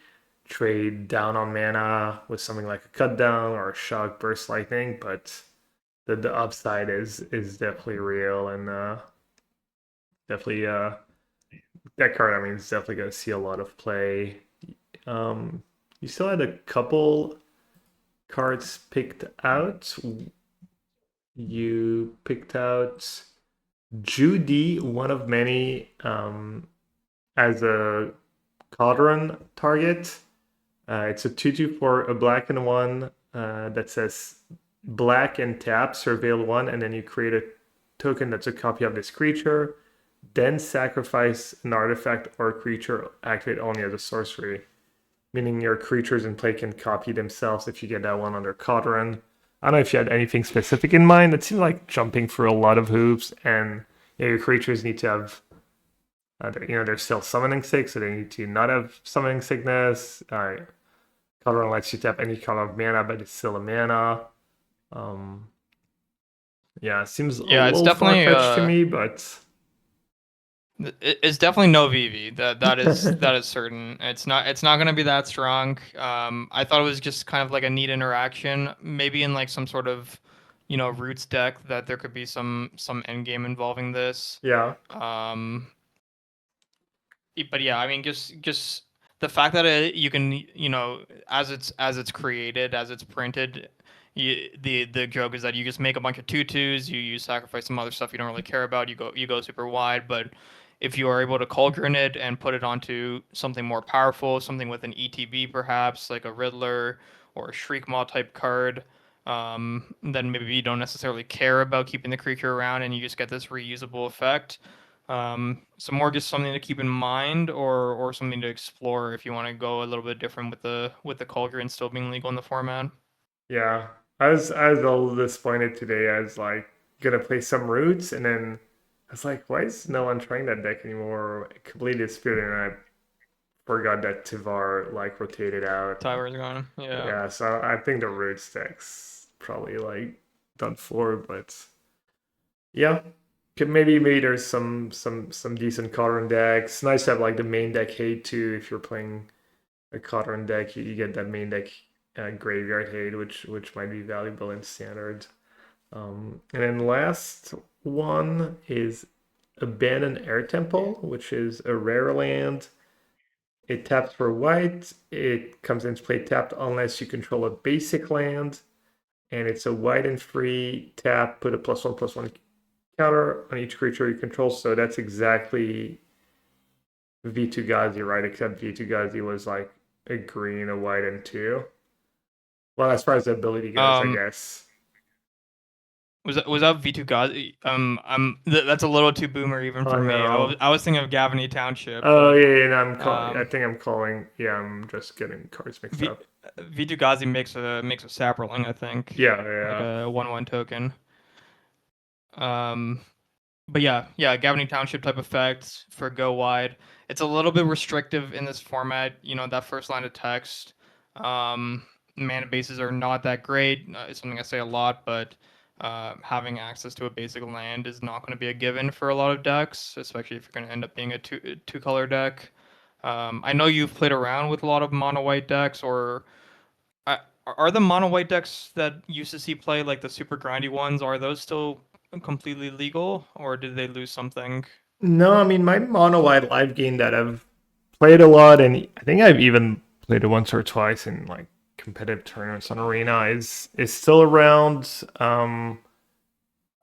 Speaker 1: trade down on mana with something like a cut down or a shock burst lightning, but the upside is definitely real, and definitely that card, I mean, is definitely gonna see a lot of play. You still had a couple cards picked out. You picked out Judy, one of many, as a Cauldron target. It's a 2/2 for a black and one that says black and tap, surveil one, and then you create a token that's a copy of this creature. Then sacrifice an artifact or creature, activate only as a sorcery. Meaning your creatures in play can copy themselves if you get that one under Cauldron. I don't know if you had anything specific in mind. It seemed like jumping through a lot of hoops, and your creatures need to have, they're still summoning sick, so they need to not have summoning sickness. Cauldron lets you tap any color of mana, but it's still a mana. Yeah, it seems a
Speaker 2: Yeah, it's
Speaker 1: little far
Speaker 2: definitely
Speaker 1: fetched to me, but
Speaker 2: it's definitely no VV. That is certain. It's not gonna be that strong. I thought it was just kind of like a neat interaction, maybe in like some sort of, roots deck that there could be some end game involving this.
Speaker 1: yeah,
Speaker 2: But yeah, I mean, just the fact that you can, as it's created, as it's printed, the joke is that you just make a bunch of tutus, you sacrifice some other stuff you don't really care about, you go super wide, but if you are able to cauldron it and put it onto something more powerful, something with an ETB perhaps, like a Riddler or a Shriekmaw type card, then maybe you don't necessarily care about keeping the creature around and you just get this reusable effect. So more just something to keep in mind, or something to explore if you want to go a little bit different with the cauldron still being legal in the format.
Speaker 1: yeah. I was a little disappointed today. I was like gonna play some roots, and then I was like, why is no one trying that deck anymore? It completely disappeared, and I forgot that Tivar like rotated out.
Speaker 2: Tyler's gone. Yeah.
Speaker 1: Yeah, so I think the roots deck's probably like done for, but yeah. maybe there's some decent Cotton decks. Nice to have like the main deck hate too. If you're playing a Cotton deck, you get that main deck graveyard hate, which might be valuable in standard. And then last one is Abandoned Air Temple, which is a rare land. It taps for white. It comes into play tapped unless you control a basic land. And it's a white and free tap, put a +1/+1 counter on each creature you control. So that's exactly V2 Gazi, right? Except V2 Gazi was like a green, a white, and two. Well, as far as the ability goes, I
Speaker 2: Um,
Speaker 1: guess.
Speaker 2: was that V2 God? That's a little too boomer even
Speaker 1: Oh
Speaker 2: for me. I was
Speaker 1: no.
Speaker 2: I was thinking of Gavany Township,
Speaker 1: Oh
Speaker 2: but
Speaker 1: yeah, yeah, no, I'm calling. I
Speaker 2: um,
Speaker 1: think I'm calling. Yeah, I'm just getting cards mixed
Speaker 2: V
Speaker 1: up.
Speaker 2: V2 Gazi makes a Saproling, I think,
Speaker 1: Yeah,
Speaker 2: like
Speaker 1: yeah.
Speaker 2: a 1/1 token. Um, but yeah, Gavany Township type effect for go wide. It's a little bit restrictive in this format. You know, that first line of text. Um, Mana bases are not that great. It's something I say a lot, but having access to a basic land is not going to be a given for a lot of decks, especially if you're going to end up being a two color deck. I know you've played around with a lot of mono white decks, or uh, are the mono white decks that used to see play like the super grindy ones? Are those still completely legal, or did they lose something?
Speaker 1: No, I mean my mono white live game that I've played a lot, and I think I've even played it once or twice in like competitive tournaments on Arena is still around.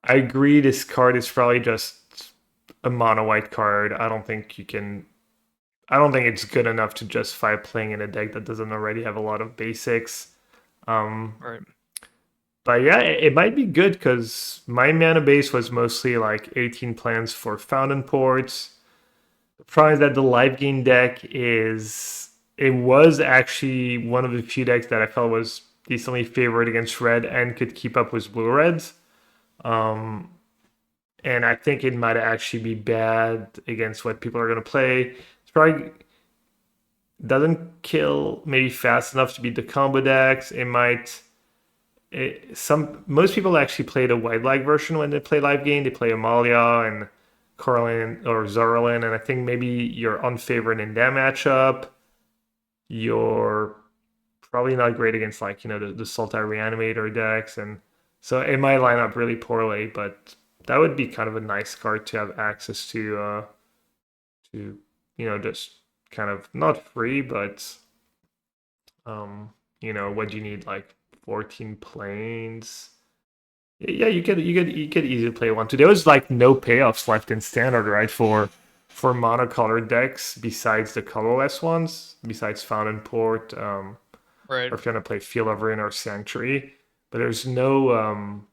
Speaker 1: I agree. This card is probably just a mono white card. I don't think you can. I don't think it's good enough to justify playing in a deck that doesn't already have a lot of basics. Um,
Speaker 2: Right.
Speaker 1: but yeah, it might be good because my mana base was mostly like 18 plans for Fountain Ports. The problem is that the live game deck is it was actually one of the few decks that I felt was decently favored against red and could keep up with blue reds. Um, and I think it might actually be bad against what people are going to play. It's probably doesn't kill maybe fast enough to beat the combo decks. It might. Some most people actually play the white lag version when they play live game. They play Amalia and Corlin or Zorlin, and I think maybe you're unfavored in that matchup. You're probably not great against like the Sultai Reanimator decks, and so it might line up really poorly. But that would be kind of a nice card to have access to just kind of not free, but what do you need like 14 planes? Yeah, you could easily play one too. There was like no payoffs left in standard, right? For monocolored decks besides the colorless ones, besides Fountain Port,
Speaker 2: Right.
Speaker 1: or if you want to play Field of Ruin or Sanctuary. But there's no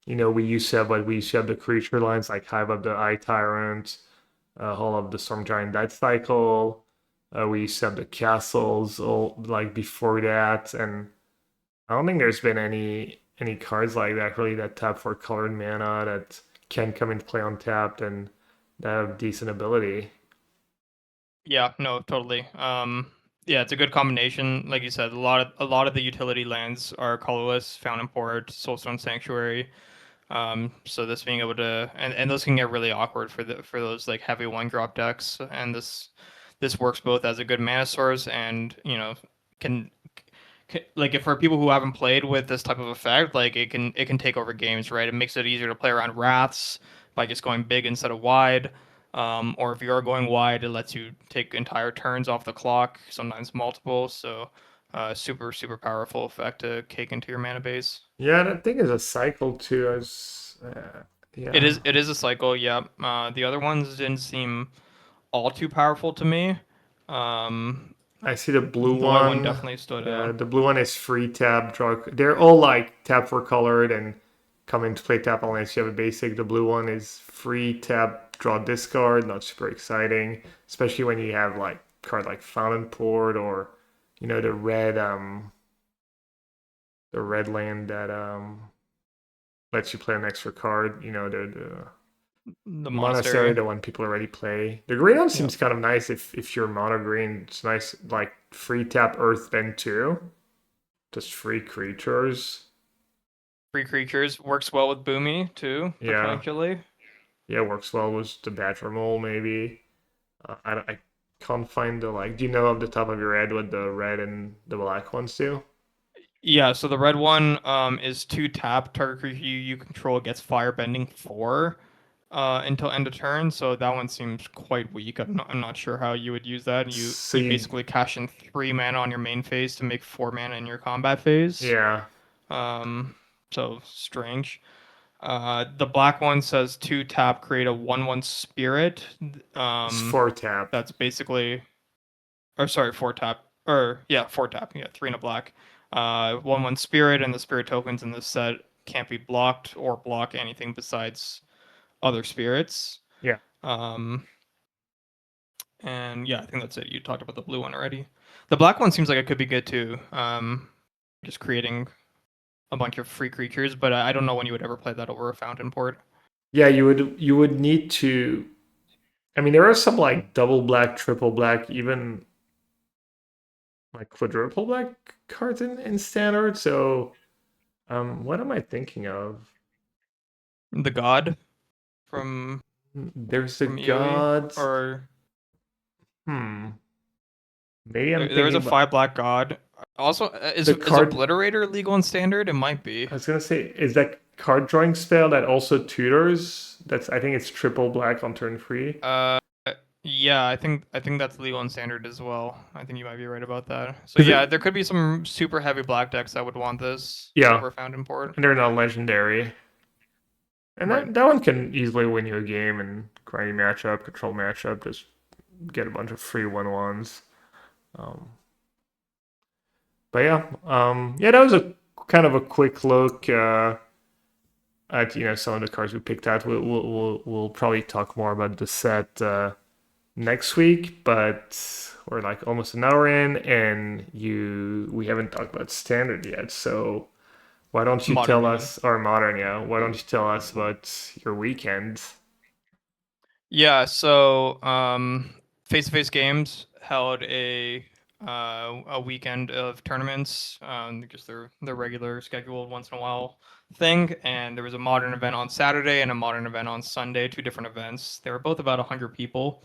Speaker 1: we used to have the creature lines like Hive of the Eye Tyrant, Hall of the Storm Giant Death Cycle. We used to have the castles all like before that, and I don't think there's been any cards like that really that tap for colored mana that can come into play untapped and that have decent ability.
Speaker 2: Yeah, no, totally. Yeah, it's a good combination. Like you said, a lot of the utility lands are colorless, Fountain Port, Soulstone Sanctuary. So this being able to and those can get really awkward for those like heavy one drop decks. And this works both as a good mana source and can like if for people who haven't played with this type of effect, like it can take over games, right? It makes it easier to play around wraths by just going big instead of wide. Or if you are going wide, it lets you take entire turns off the clock, sometimes multiple. So, super super powerful effect to cake into your mana base.
Speaker 1: Yeah, that thing is a cycle too. As
Speaker 2: It
Speaker 1: yeah,
Speaker 2: is a cycle, yeah. The other ones didn't seem all too powerful to me. Um,
Speaker 1: I see the blue
Speaker 2: the white one
Speaker 1: one.
Speaker 2: definitely stood
Speaker 1: Yeah,
Speaker 2: out.
Speaker 1: the blue one is free tap draw. They're all like tap for colored and come into play tap unless you have a basic. The blue one is free tap draw discard. Not super exciting, especially when you have like card like Fountain Port or the red land that lets you play an extra card. The
Speaker 2: The
Speaker 1: monastery,
Speaker 2: monastery.
Speaker 1: the one people already play. The green one
Speaker 2: Yep.
Speaker 1: seems kind of nice if you're mono green. It's nice like free tap Earth then too. Just free creatures.
Speaker 2: Free creatures works well with Boomy too,
Speaker 1: Yeah.
Speaker 2: potentially.
Speaker 1: yeah, works well with the badger mole maybe. I can't find the like. Do you know off the top of your head what the red and the black ones do?
Speaker 2: Yeah, so the red one is 2 tap. Target creature you control gets firebending 4 until end of turn. So that one seems quite weak. I'm not sure how you would use that. You
Speaker 1: So
Speaker 2: you
Speaker 1: you,
Speaker 2: basically cash in 3 mana on your main phase to make 4 mana in your combat phase.
Speaker 1: yeah,
Speaker 2: Um, so strange. The black one says 2 tap, create a 1/1 spirit.
Speaker 1: it's
Speaker 2: Um,
Speaker 1: 4 tap.
Speaker 2: that's basically, or sorry, 4 tap, or yeah, 4 tap. Yeah, 3 and a black. 1/1 spirit, and the spirit tokens in this set can't be blocked or block anything besides other spirits.
Speaker 1: Yeah.
Speaker 2: Um, and yeah, I think that's it. You talked about the blue one already. The black one seems like it could be good too. Just creating a bunch of free creatures, but I don't know when you would ever play that over a fountain port.
Speaker 1: Yeah, you would need to. I mean, there are some like double black, triple black, even like quadruple black cards in standard. So, what am I thinking of?
Speaker 2: The god from
Speaker 1: There's the
Speaker 2: EOE,
Speaker 1: gods.
Speaker 2: or
Speaker 1: Hmm. Maybe I'm
Speaker 2: there is
Speaker 1: thinking
Speaker 2: a
Speaker 1: about
Speaker 2: 5 black god. Also,
Speaker 1: the
Speaker 2: is
Speaker 1: card.
Speaker 2: Obliterator legal in standard? It might be.
Speaker 1: I was gonna say, is that card drawing spell that also tutors? That's I think it's triple black on turn 3.
Speaker 2: Uh, yeah, I think that's legal in standard as well. I think you might be right about that. So
Speaker 1: Because
Speaker 2: yeah, there could be some super heavy black decks that would want this
Speaker 1: yeah,
Speaker 2: over Fountain Port.
Speaker 1: and they're not legendary. And
Speaker 2: Right.
Speaker 1: that one can easily win you a game and grindy matchup, control matchup, just get a bunch of free 1/1s. Um, but yeah, yeah, that was a kind of a quick look at some of the cards we picked out. We'll probably talk more about the set next week, but we're like almost an hour in, and we haven't talked about standard yet. So why don't you
Speaker 2: Modern,
Speaker 1: tell
Speaker 2: you mean?
Speaker 1: us, or modern, yeah? Why don't you tell us about your weekend?
Speaker 2: Yeah, so face-to-face games held a weekend of tournaments, just their regular scheduled once in a while thing, and there was a modern event on Saturday and a modern event on Sunday, 2 different events. They were both about 100 people.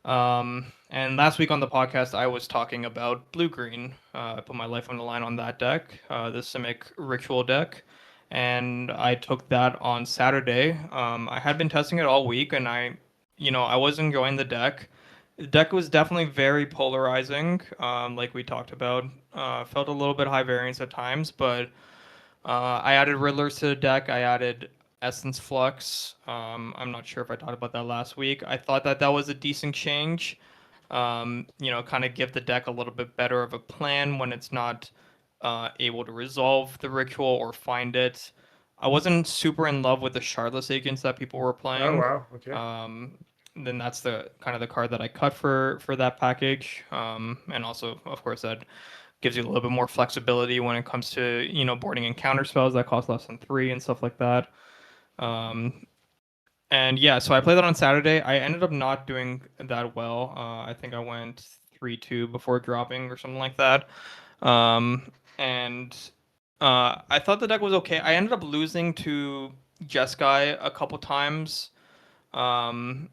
Speaker 2: And last week on the podcast, I was talking about blue green. I put my life on the line on that deck, the Simic Ritual deck, and I took that on Saturday. I had been testing it all week, and I was enjoying the deck. The deck was definitely very polarizing, like we talked about. Felt a little bit high variance at times, but I added Riddlers to the deck. I added Essence Flux. I'm not sure if I talked about that last week. I thought that was a decent change. Kind of give the deck a little bit better of a plan when it's not able to resolve the ritual or find it. I wasn't super in love with the Shardless agents that people were
Speaker 1: Oh
Speaker 2: playing.
Speaker 1: wow, okay.
Speaker 2: Um, then that's the kind of the card that I cut for that package. And also, of course, that gives you a little bit more flexibility when it comes to boarding and counter spells that cost less than 3 and stuff like that. Um, and yeah, so I played that on Saturday. I ended up not doing that well. I think I went 3-2 before dropping or something like that. And I thought the deck was okay. I ended up losing to Jeskai a couple times. Um,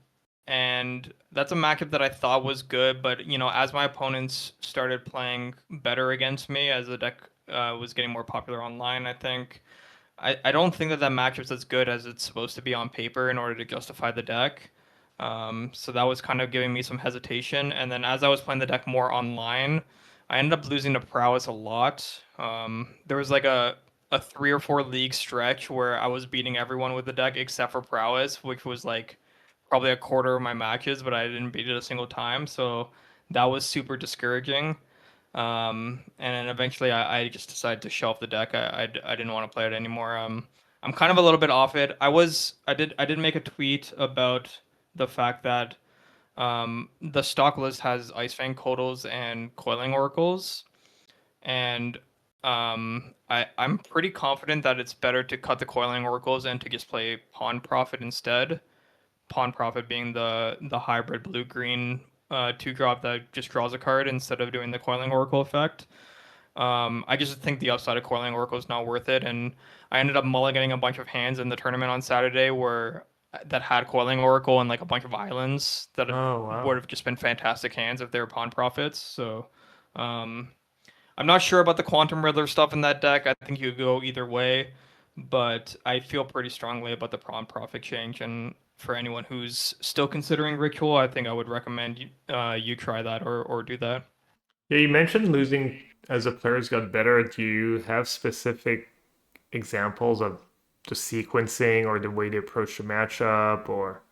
Speaker 2: and that's a matchup that I thought was good, but as my opponents started playing better against me, as the deck was getting more popular online, I don't think that matchup's as good as it's supposed to be on paper in order to justify the deck. So that was kind of giving me some hesitation. And then as I was playing the deck more online, I ended up losing to prowess a lot. There was like a 3 or 4 league stretch where I was beating everyone with the deck except for prowess, which was like probably a quarter of my matches, but I didn't beat it a single time. So that was super discouraging. And then eventually I just decided to shelf the deck. I didn't want to play it anymore. I'm kind of a little bit off it. I did make a tweet about the fact that the stock list has Ice Fang Kodals and Coiling Oracles, and I'm pretty confident that it's better to cut the Coiling Oracles and to just play Pawn Prophet instead. Pawn Prophet being the hybrid blue green 2 drop that just draws a card instead of doing the Coiling Oracle effect. I just think the upside of Coiling Oracle is not worth it, and I ended up mulliganing a bunch of hands in the tournament on Saturday where that had Coiling Oracle and like a bunch of islands that
Speaker 1: Oh
Speaker 2: would
Speaker 1: wow.
Speaker 2: have just been fantastic hands if they were pawn profits. So um, I'm not sure about the Quantum Riddler stuff in that deck. I think you could go either way, but I feel pretty strongly about the pawn profit change. And for anyone who's still considering Ritual, I think I would recommend you try that or do that.
Speaker 1: Yeah, you mentioned losing as the players got better. Do you have specific examples of the sequencing or the way they approach the matchup or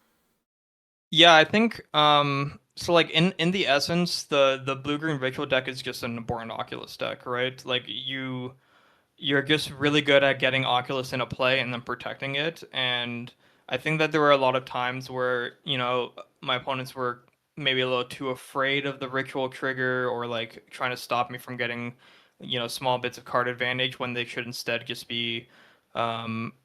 Speaker 2: Yeah, I think so like in the essence, the blue green ritual deck is just an abhorrent Oculus deck, right? Like you're just really good at getting Oculus into play and then protecting it. And I think that there were a lot of times where, my opponents were maybe a little too afraid of the ritual trigger or like trying to stop me from getting, small bits of card advantage when they should instead just be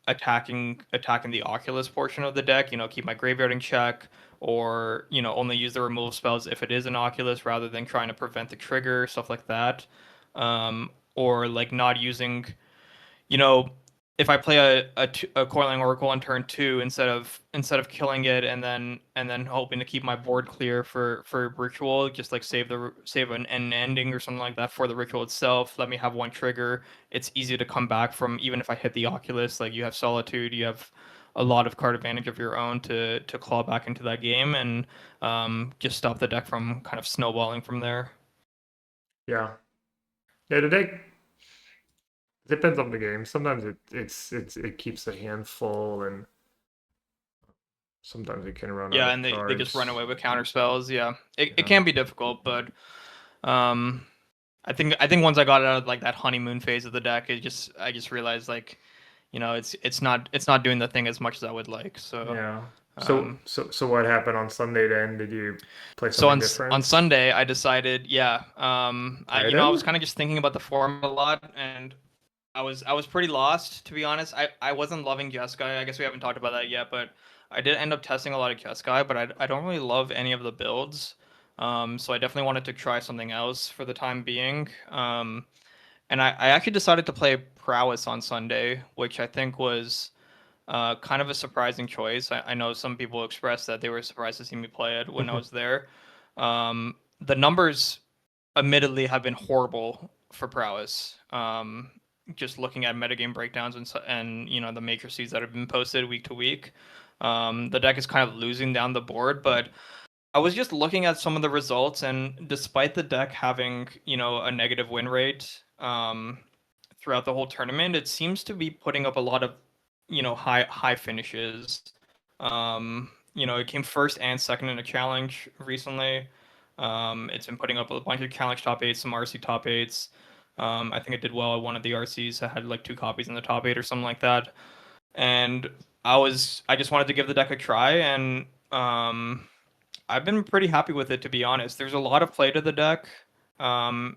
Speaker 2: attacking the Oculus portion of the deck, keep my graveyard in check or, only use the removal spells if it is an Oculus rather than trying to prevent the trigger, stuff like that. Or like not using, you know, if I play a Coiling Oracle on turn two instead of killing it and then hoping to keep my board clear for ritual, just like save an ending or something like that for the ritual itself. Let me have one trigger. It's easy to come back from even if I hit the Oculus. Like you have Solitude, you have a lot of card advantage of your own to claw back into that game and just stop the deck from kind of snowballing from there.
Speaker 1: yeah. Yeah, the deck depends on the game. Sometimes it keeps a handful and sometimes it can run out
Speaker 2: Yeah,
Speaker 1: of
Speaker 2: and they just run
Speaker 1: cards.
Speaker 2: away with counter spells. Yeah, it
Speaker 1: Yeah.
Speaker 2: can be difficult, but um, I think once I got out of like that honeymoon phase of the deck, I just realized like it's not doing the thing as much as I would like. So
Speaker 1: Yeah. So
Speaker 2: um,
Speaker 1: so what happened on Sunday then? Did you play
Speaker 2: so
Speaker 1: something
Speaker 2: on
Speaker 1: different?
Speaker 2: Sunday I decided I was
Speaker 1: Titan?
Speaker 2: kind of just thinking about the form a lot and I was pretty lost to be honest. I wasn't loving Jeskai. I guess we haven't talked about that yet, but I did end up testing a lot of Jeskai, but I don't really love any of the builds. So I definitely wanted to try something else for the time being. And I actually decided to play Prowess on Sunday, which I think was kind of a surprising choice. I know some people expressed that they were surprised to see me play it when I was there. The numbers admittedly have been horrible for Prowess. Just looking at metagame breakdowns and the matrices that have been posted week to week, the deck is kind of losing down the board. But I was just looking at some of the results, and despite the deck having a negative win rate throughout the whole tournament, it seems to be putting up a lot of high finishes. It came first and second in a challenge recently. It's been putting up a bunch of challenge top eights, some RC top eights. I think it did well at one of the RCs. I had like two copies in the top eight or something like that. And I just wanted to give the deck a try, and I've been pretty happy with it to be honest. There's a lot of play to the deck. Um,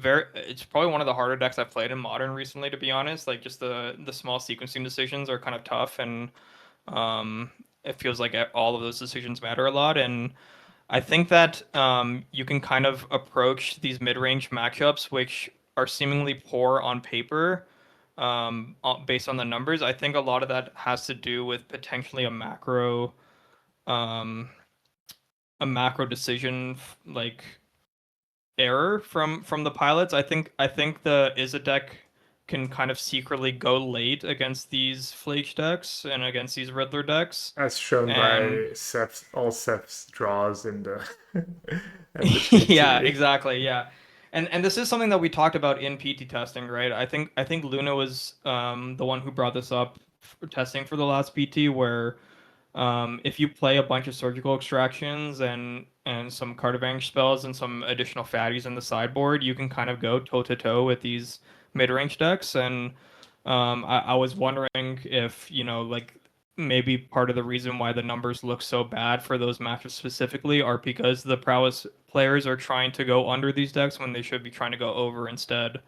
Speaker 2: it's probably one of the harder decks I've played in Modern recently, to be honest. Like just the small sequencing decisions are kind of tough, and um, it feels like all of those decisions matter a lot. And I think that you can kind of approach these mid-range matchups, which are seemingly poor on paper, based on the numbers. I think a lot of that has to do with potentially um, a macro decision like error from the pilots. I think the Izzet deck can kind of secretly go late against these Flake decks and against these Riddler decks.
Speaker 1: As shown
Speaker 2: And
Speaker 1: by all Seth's draws in the and the
Speaker 2: yeah,
Speaker 1: PT.
Speaker 2: exactly. Yeah. And this is something that we talked about in PT testing, right? I think Luna was the one who brought this up for testing for the last PT where if you play a bunch of surgical extractions and some card advantage spells and some additional fatties in the sideboard, you can kind of go toe to toe with these mid range decks. And I was wondering if like maybe part of the reason why the numbers look so bad for those matches specifically are because the prowess players are trying to go under these decks when they should be trying to go over instead.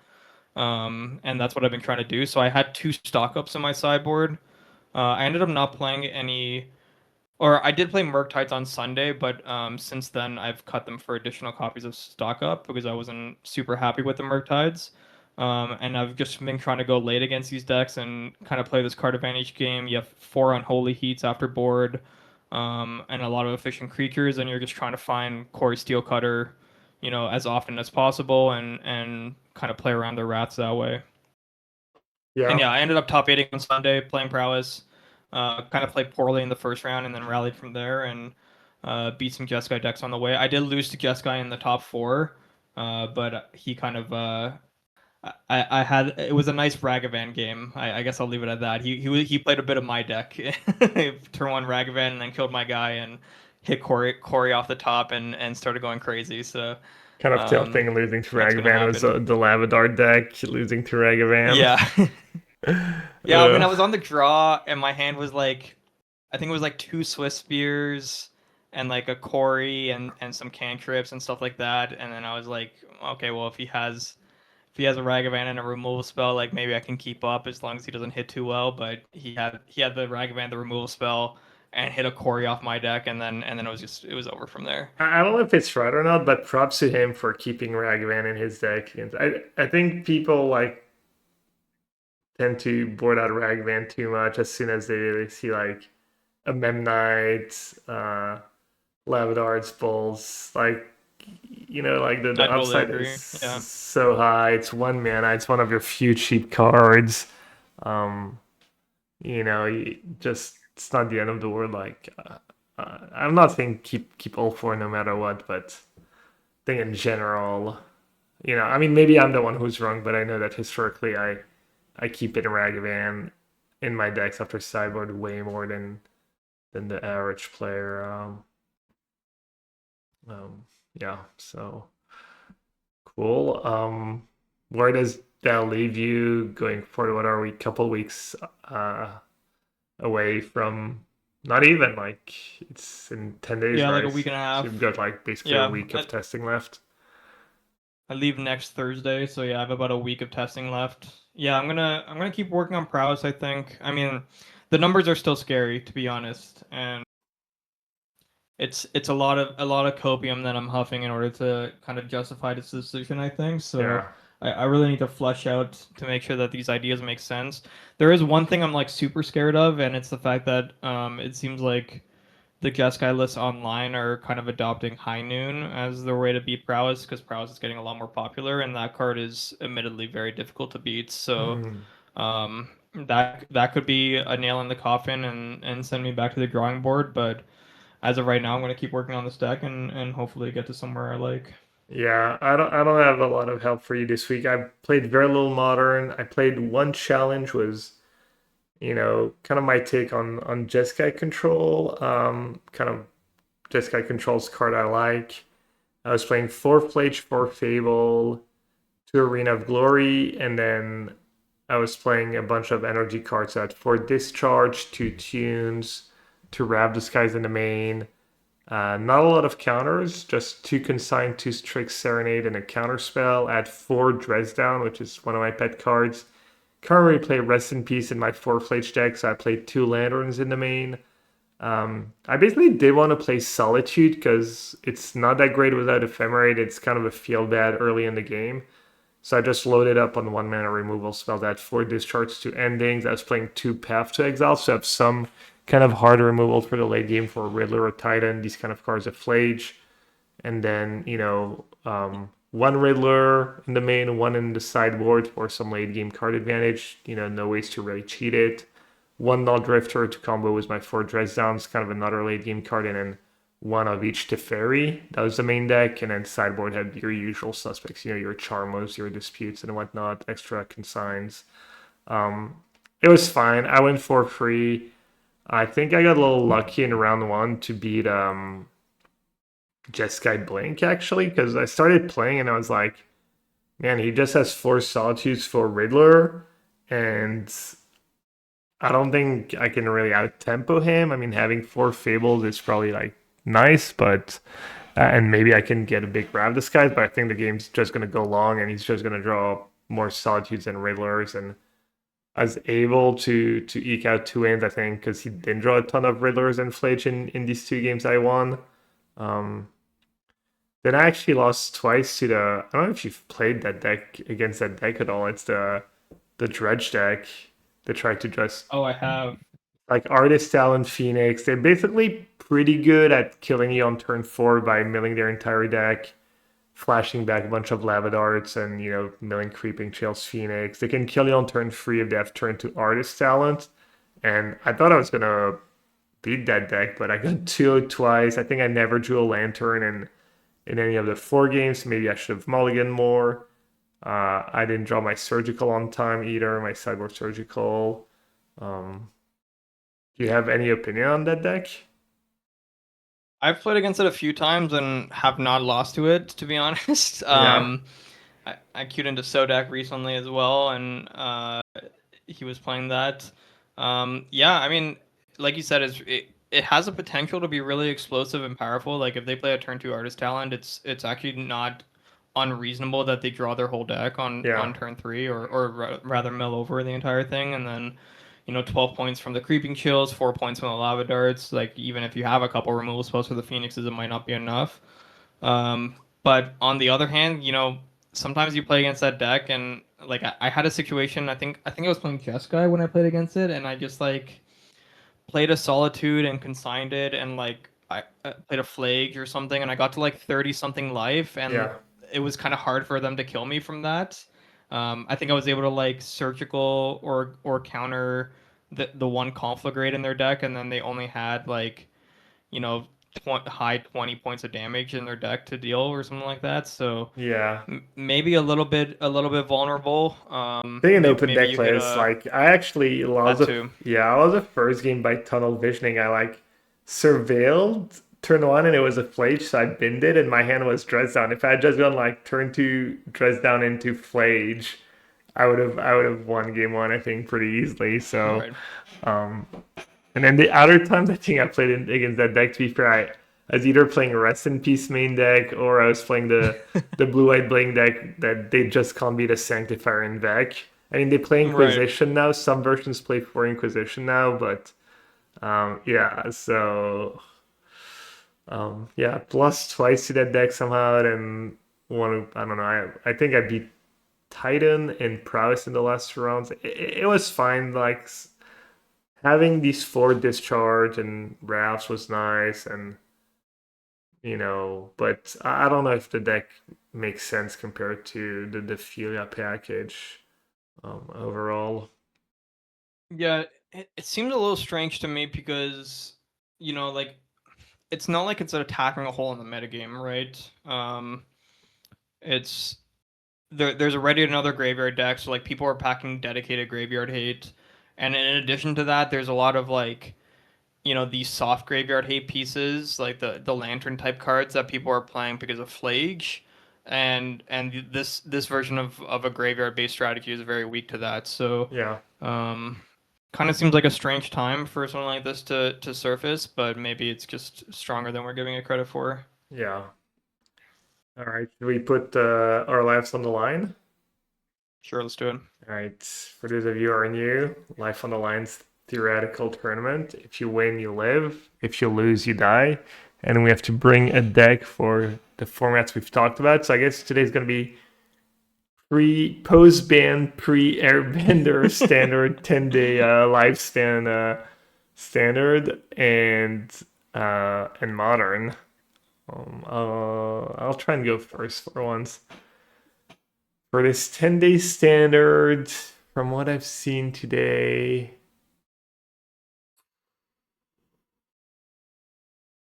Speaker 2: And that's what I've been trying to do. So I had two stock ups in my sideboard. I ended up not playing any or I did play Murktides on Sunday, but since then I've cut them for additional copies of stock up because I wasn't super happy with the Murktides. And I've just been trying to go late against these decks and kind of play this card advantage game. You have 4 unholy heats after board, and a lot of efficient creatures, and you're just trying to find Core Steel Cutter, as often as possible, and kind of play around the rats that way. And
Speaker 1: Yeah,
Speaker 2: yeah, I ended up top eighting on Sunday, playing prowess. Kind of played poorly in the first round, and then rallied from there and beat some Jeskai decks on the way. I did lose to Jeskai in the top four, but he kind of I had it was a nice Ragavan game. I guess I'll leave it at that. He played a bit of my deck, turn one Ragavan, and then killed my guy and hit Corey off the top and started going crazy. So
Speaker 1: kind of
Speaker 2: um,
Speaker 1: tilting losing to
Speaker 2: that's gonna
Speaker 1: Ragavan was
Speaker 2: happen.
Speaker 1: the Lavadar deck losing to Ragavan.
Speaker 2: Yeah, yeah. I mean, I was on the draw and my hand was like, I think it was like 2 Swiss Spears and like a Corey and some cantrips and stuff like that. And then I was like, okay, well if he has a Ragavan and a removal spell, like maybe I can keep up as long as he doesn't hit too well. But he had the Ragavan, the removal spell, and hit a Corey off my deck, and then it was over from there.
Speaker 1: I don't know if it's right or not, but props to him for keeping Ragavan in his deck. And I think people like tend to board out Ragavan too much as soon as they see like a Memnite, Lavadar Bulls. Like, like the
Speaker 2: I totally
Speaker 1: upside is
Speaker 2: agree. Yeah,
Speaker 1: so high. It's 1 mana. It's one of your few cheap cards. Um, just it's not the end of the world. Like, I'm not saying keep all four no matter what, but I think in general, I mean, maybe I'm the one who's wrong, but I know that historically I keep it in Ragavan in my decks after sideboard way more than the average player. Yeah, so cool. Where does that leave you going forward? What are we? Couple weeks away from? Not even like it's in 10 days,
Speaker 2: yeah, like a
Speaker 1: right?
Speaker 2: week and a
Speaker 1: So
Speaker 2: half.
Speaker 1: you've got like basically a
Speaker 2: Yeah,
Speaker 1: week of testing left.
Speaker 2: I leave next Thursday, so yeah, I have about a week of testing left. Yeah, I'm gonna keep working on prowess, I think. I mean, the numbers are still scary, to be honest, and it's a lot of copium that I'm huffing in order to kind of justify this decision, I think. So
Speaker 1: Yeah.
Speaker 2: I really need to flesh out to make sure that these ideas make sense. There is one thing I'm like super scared of, and it's the fact that it seems like the Jeskai lists online are kind of adopting High Noon as their way to beat Prowess because Prowess is getting a lot more popular, and that card is admittedly very difficult to beat. So
Speaker 1: Mm.
Speaker 2: that could be a nail in the coffin and send me back to the drawing board. But as of right now, I'm going to keep working on this deck and hopefully get to somewhere I like.
Speaker 1: Yeah, I don't have a lot of help for you this week. I played very little modern. I played one challenge was, kind of my take on Jeskai control. Kind of Jeskai controls card I like. I was playing 4 Plage, 4 Fable, 2 Arena of Glory, and then I was playing a bunch of energy cards at 4 Discharge, 2 Tunes, 2 Rab Disguise in the main. Not a lot of counters, just 2 Consign, 2 Strix Serenade, and a counter spell. At 4 Dresdown, which is one of my pet cards. Can't really play Rest in Peace in my 4 Flage deck, so I played 2 Lanterns in the main. I basically did want to play Solitude because it's not that great without Ephemerate. It's kind of a feel bad early in the game. So I just loaded up on 1 mana removal spell that 4 Discharge, 2 Endings. I was playing 2 Path to Exile, so I have some kind of hard removal for the late game for Riddler or Titan, these kind of cards of Flage. And then, 1 Riddler in the main, one in the sideboard for some late game card advantage. No ways to really cheat it. 1 Null Drifter to combo with my 4 Dresdowns, kind of another late game card, and then one of each Teferi. That was the main deck, and then sideboard had your usual suspects, your Charmos, your Disputes, and whatnot, extra consigns. It was fine. I went for free. I think I got a little lucky in round one to beat Jeskai Blink actually, because I started playing and I was like, man, he just has 4 Solitudes for Riddler, and I don't think I can really out tempo him. I mean, having 4 Fables is probably like nice, but and maybe I can get a big grab disguise, but I think the game's just gonna go long and he's just gonna draw more Solitudes and Riddlers. And I was able to eke out 2 wins, I think, because he didn't draw a ton of Riddlers and Flage in these 2 games I won. Um, Then I actually lost twice to the. I don't know if you've played that deck against that deck at all. It's the Dredge deck. They tried to just
Speaker 2: Oh, I have.
Speaker 1: like Artist Talent Phoenix. They're basically pretty good at killing you on turn 4 by milling their entire deck, flashing back a bunch of Lava Darts, and milling Creeping Chills Phoenix. They can kill you on turn 3 if they have turn to Artist Talent. And I thought I was gonna beat that deck, but I got 2 twice. I think I never drew a Lantern in any of the 4 games. Maybe I should have mulliganed more. I didn't draw my Surgical on time either, my Sideboard Surgical. Um, do you have any opinion on that deck?
Speaker 2: I've played against it a few times and have not lost to it, to be honest.
Speaker 1: Yeah,
Speaker 2: I queued into Sodak recently as well, and he was playing that. Yeah, I mean, like you said, it has a potential to be really explosive and powerful. Like if they play a turn 2 Artist Talent, it's actually not unreasonable that they draw their whole deck
Speaker 1: yeah,
Speaker 2: on turn 3, or rather mill over the entire thing, and then 12 points from the Creeping Chills, 4 points from the Lava Darts. Like, even if you have a couple removal spells for the Phoenixes, it might not be enough. But on the other hand, sometimes you play against that deck, and like I had a situation. I think I was playing Jeskai when I played against it, and I just like played a Solitude and consigned it, and like I played a Flage or something, and I got to like 30 something life, and
Speaker 1: yeah,
Speaker 2: it was kind of hard for them to kill me from that. I think I was able to like surgical or counter the one Conflagrate in their deck, and then they only had like you know high 20 points of damage in their deck to deal or something like that. So
Speaker 1: yeah.
Speaker 2: maybe a little bit vulnerable.
Speaker 1: Being an
Speaker 2: Maybe
Speaker 1: open
Speaker 2: maybe
Speaker 1: deck
Speaker 2: you hit
Speaker 1: list,
Speaker 2: a
Speaker 1: like I actually lost
Speaker 2: that
Speaker 1: a
Speaker 2: too.
Speaker 1: yeah, I lost the first game by tunnel visioning. I like surveilled turn 1 and it was a flage, so I binned it and my hand was dressed down. If I had just gone like turn 2 dress down into flage, I would have won game 1 I think pretty easily. So
Speaker 2: Right.
Speaker 1: um and then the other times I think I played against that deck, to be fair, I was either playing Rest in Peace main deck or I was playing the Blue Eyed Bling deck that they just can't beat a Sanctifier in Vec. I mean, they play
Speaker 2: Right.
Speaker 1: Inquisition now. Some versions play for Inquisition now, but yeah, so yeah, plus twice to that deck somehow, and I don't know. I think I beat Titan and Prowess in the last 2 rounds. It was fine. Like having these 4 discharge and Ralphs was nice, and but I don't know if the deck makes sense compared to the Defilia package overall.
Speaker 2: Yeah, it seems a little strange to me because, like it's not like it's attacking a hole in the metagame, right? It's there's already another graveyard deck, so like people are packing dedicated graveyard hate, and in addition to that, there's a lot of like these soft graveyard hate pieces, like the lantern type cards that people are playing because of Flage, and this version of a graveyard based strategy is very weak to that. So,
Speaker 1: Yeah,
Speaker 2: um, kind of seems like a strange time for something like this to surface, but maybe it's just stronger than we're giving it credit for.
Speaker 1: yeah. All right, should we put our lives on the line?
Speaker 2: Sure, let's do it.
Speaker 1: All right, for those of you who are new, Life on the Line's theoretical tournament. If you win, you live. If you lose, you die. And we have to bring a deck for the formats we've talked about. So I guess today's going to be pre post ban, pre Airbender standard 10-day lifespan standard and modern. I'll try and go first for once. For this 10-day standard, from what I've seen today,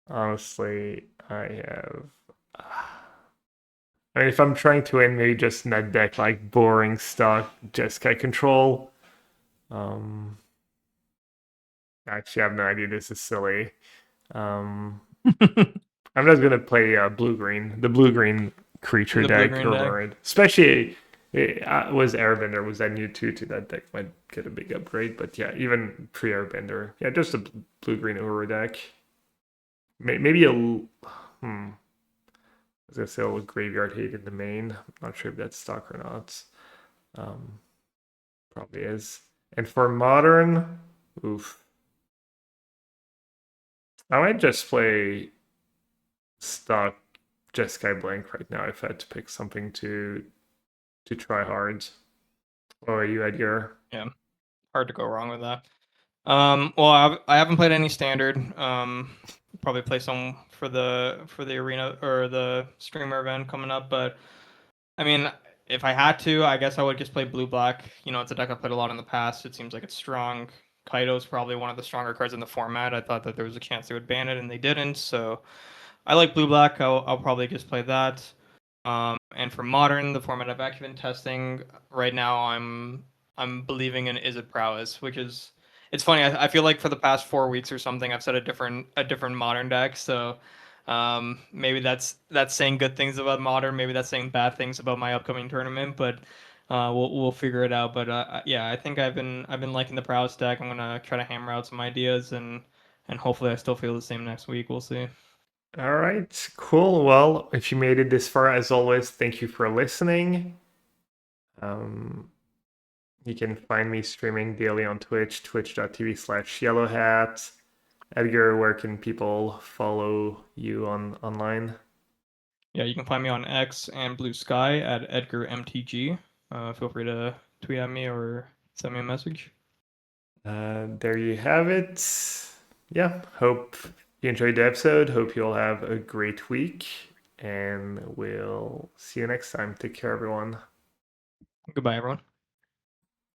Speaker 1: honestly, I have. I mean, if I'm trying to win, maybe just net deck like boring stock Jeskai control. Um, Actually, I have no idea. This is silly. Um, I'm just gonna play the blue green creature
Speaker 2: The blue
Speaker 1: deck
Speaker 2: green deck.
Speaker 1: over it. Especially was Airbender was that new to that deck might get a big upgrade. But yeah, even pre Airbender, yeah, just a blue green over deck. Maybe a I was gonna say a little graveyard hate in the main. I'm not sure if that's stock or not. Um, Probably is. And for modern, oof, I might just play stock just Sky Blank right now if I had to pick something to try hard. Or are you, Edgar?
Speaker 2: Yeah, hard to go wrong with that. Well, I haven't played any standard. Probably play some for the arena or the streamer event coming up. But I mean, if I had to, I guess I would just play blue black. You know, it's a deck I've played a lot in the past. It seems like it's strong. Kaido's probably one of the stronger cards in the format. I thought that there was a chance they would ban it, and they didn't. So I like blue black. I'll probably just play that. And for modern, the format I've actually been testing right now, I'm believing in Izzet Prowess, which is it's funny. I feel like for the past 4 weeks or something, I've said a different modern deck. So maybe that's saying good things about modern. Maybe that's saying bad things about my upcoming tournament. But we'll figure it out. But yeah, I think I've been liking the Prowess deck. I'm gonna try to hammer out some ideas and hopefully I still feel the same next week. We'll see.
Speaker 1: All right, cool. Well, if you made it this far, as always, thank you for listening. Um, you can find me streaming daily on Twitch, twitch.tv/yellowhat. Edgar, where can people follow you online?
Speaker 2: Yeah, you can find me on X and Blue Sky at Edgar MTG. Feel free to tweet at me or send me a message.
Speaker 1: There you have it. Yeah, hope you enjoyed the episode. Hope you'll have a great week, and we'll see you next time. Take care, everyone.
Speaker 2: Goodbye, everyone.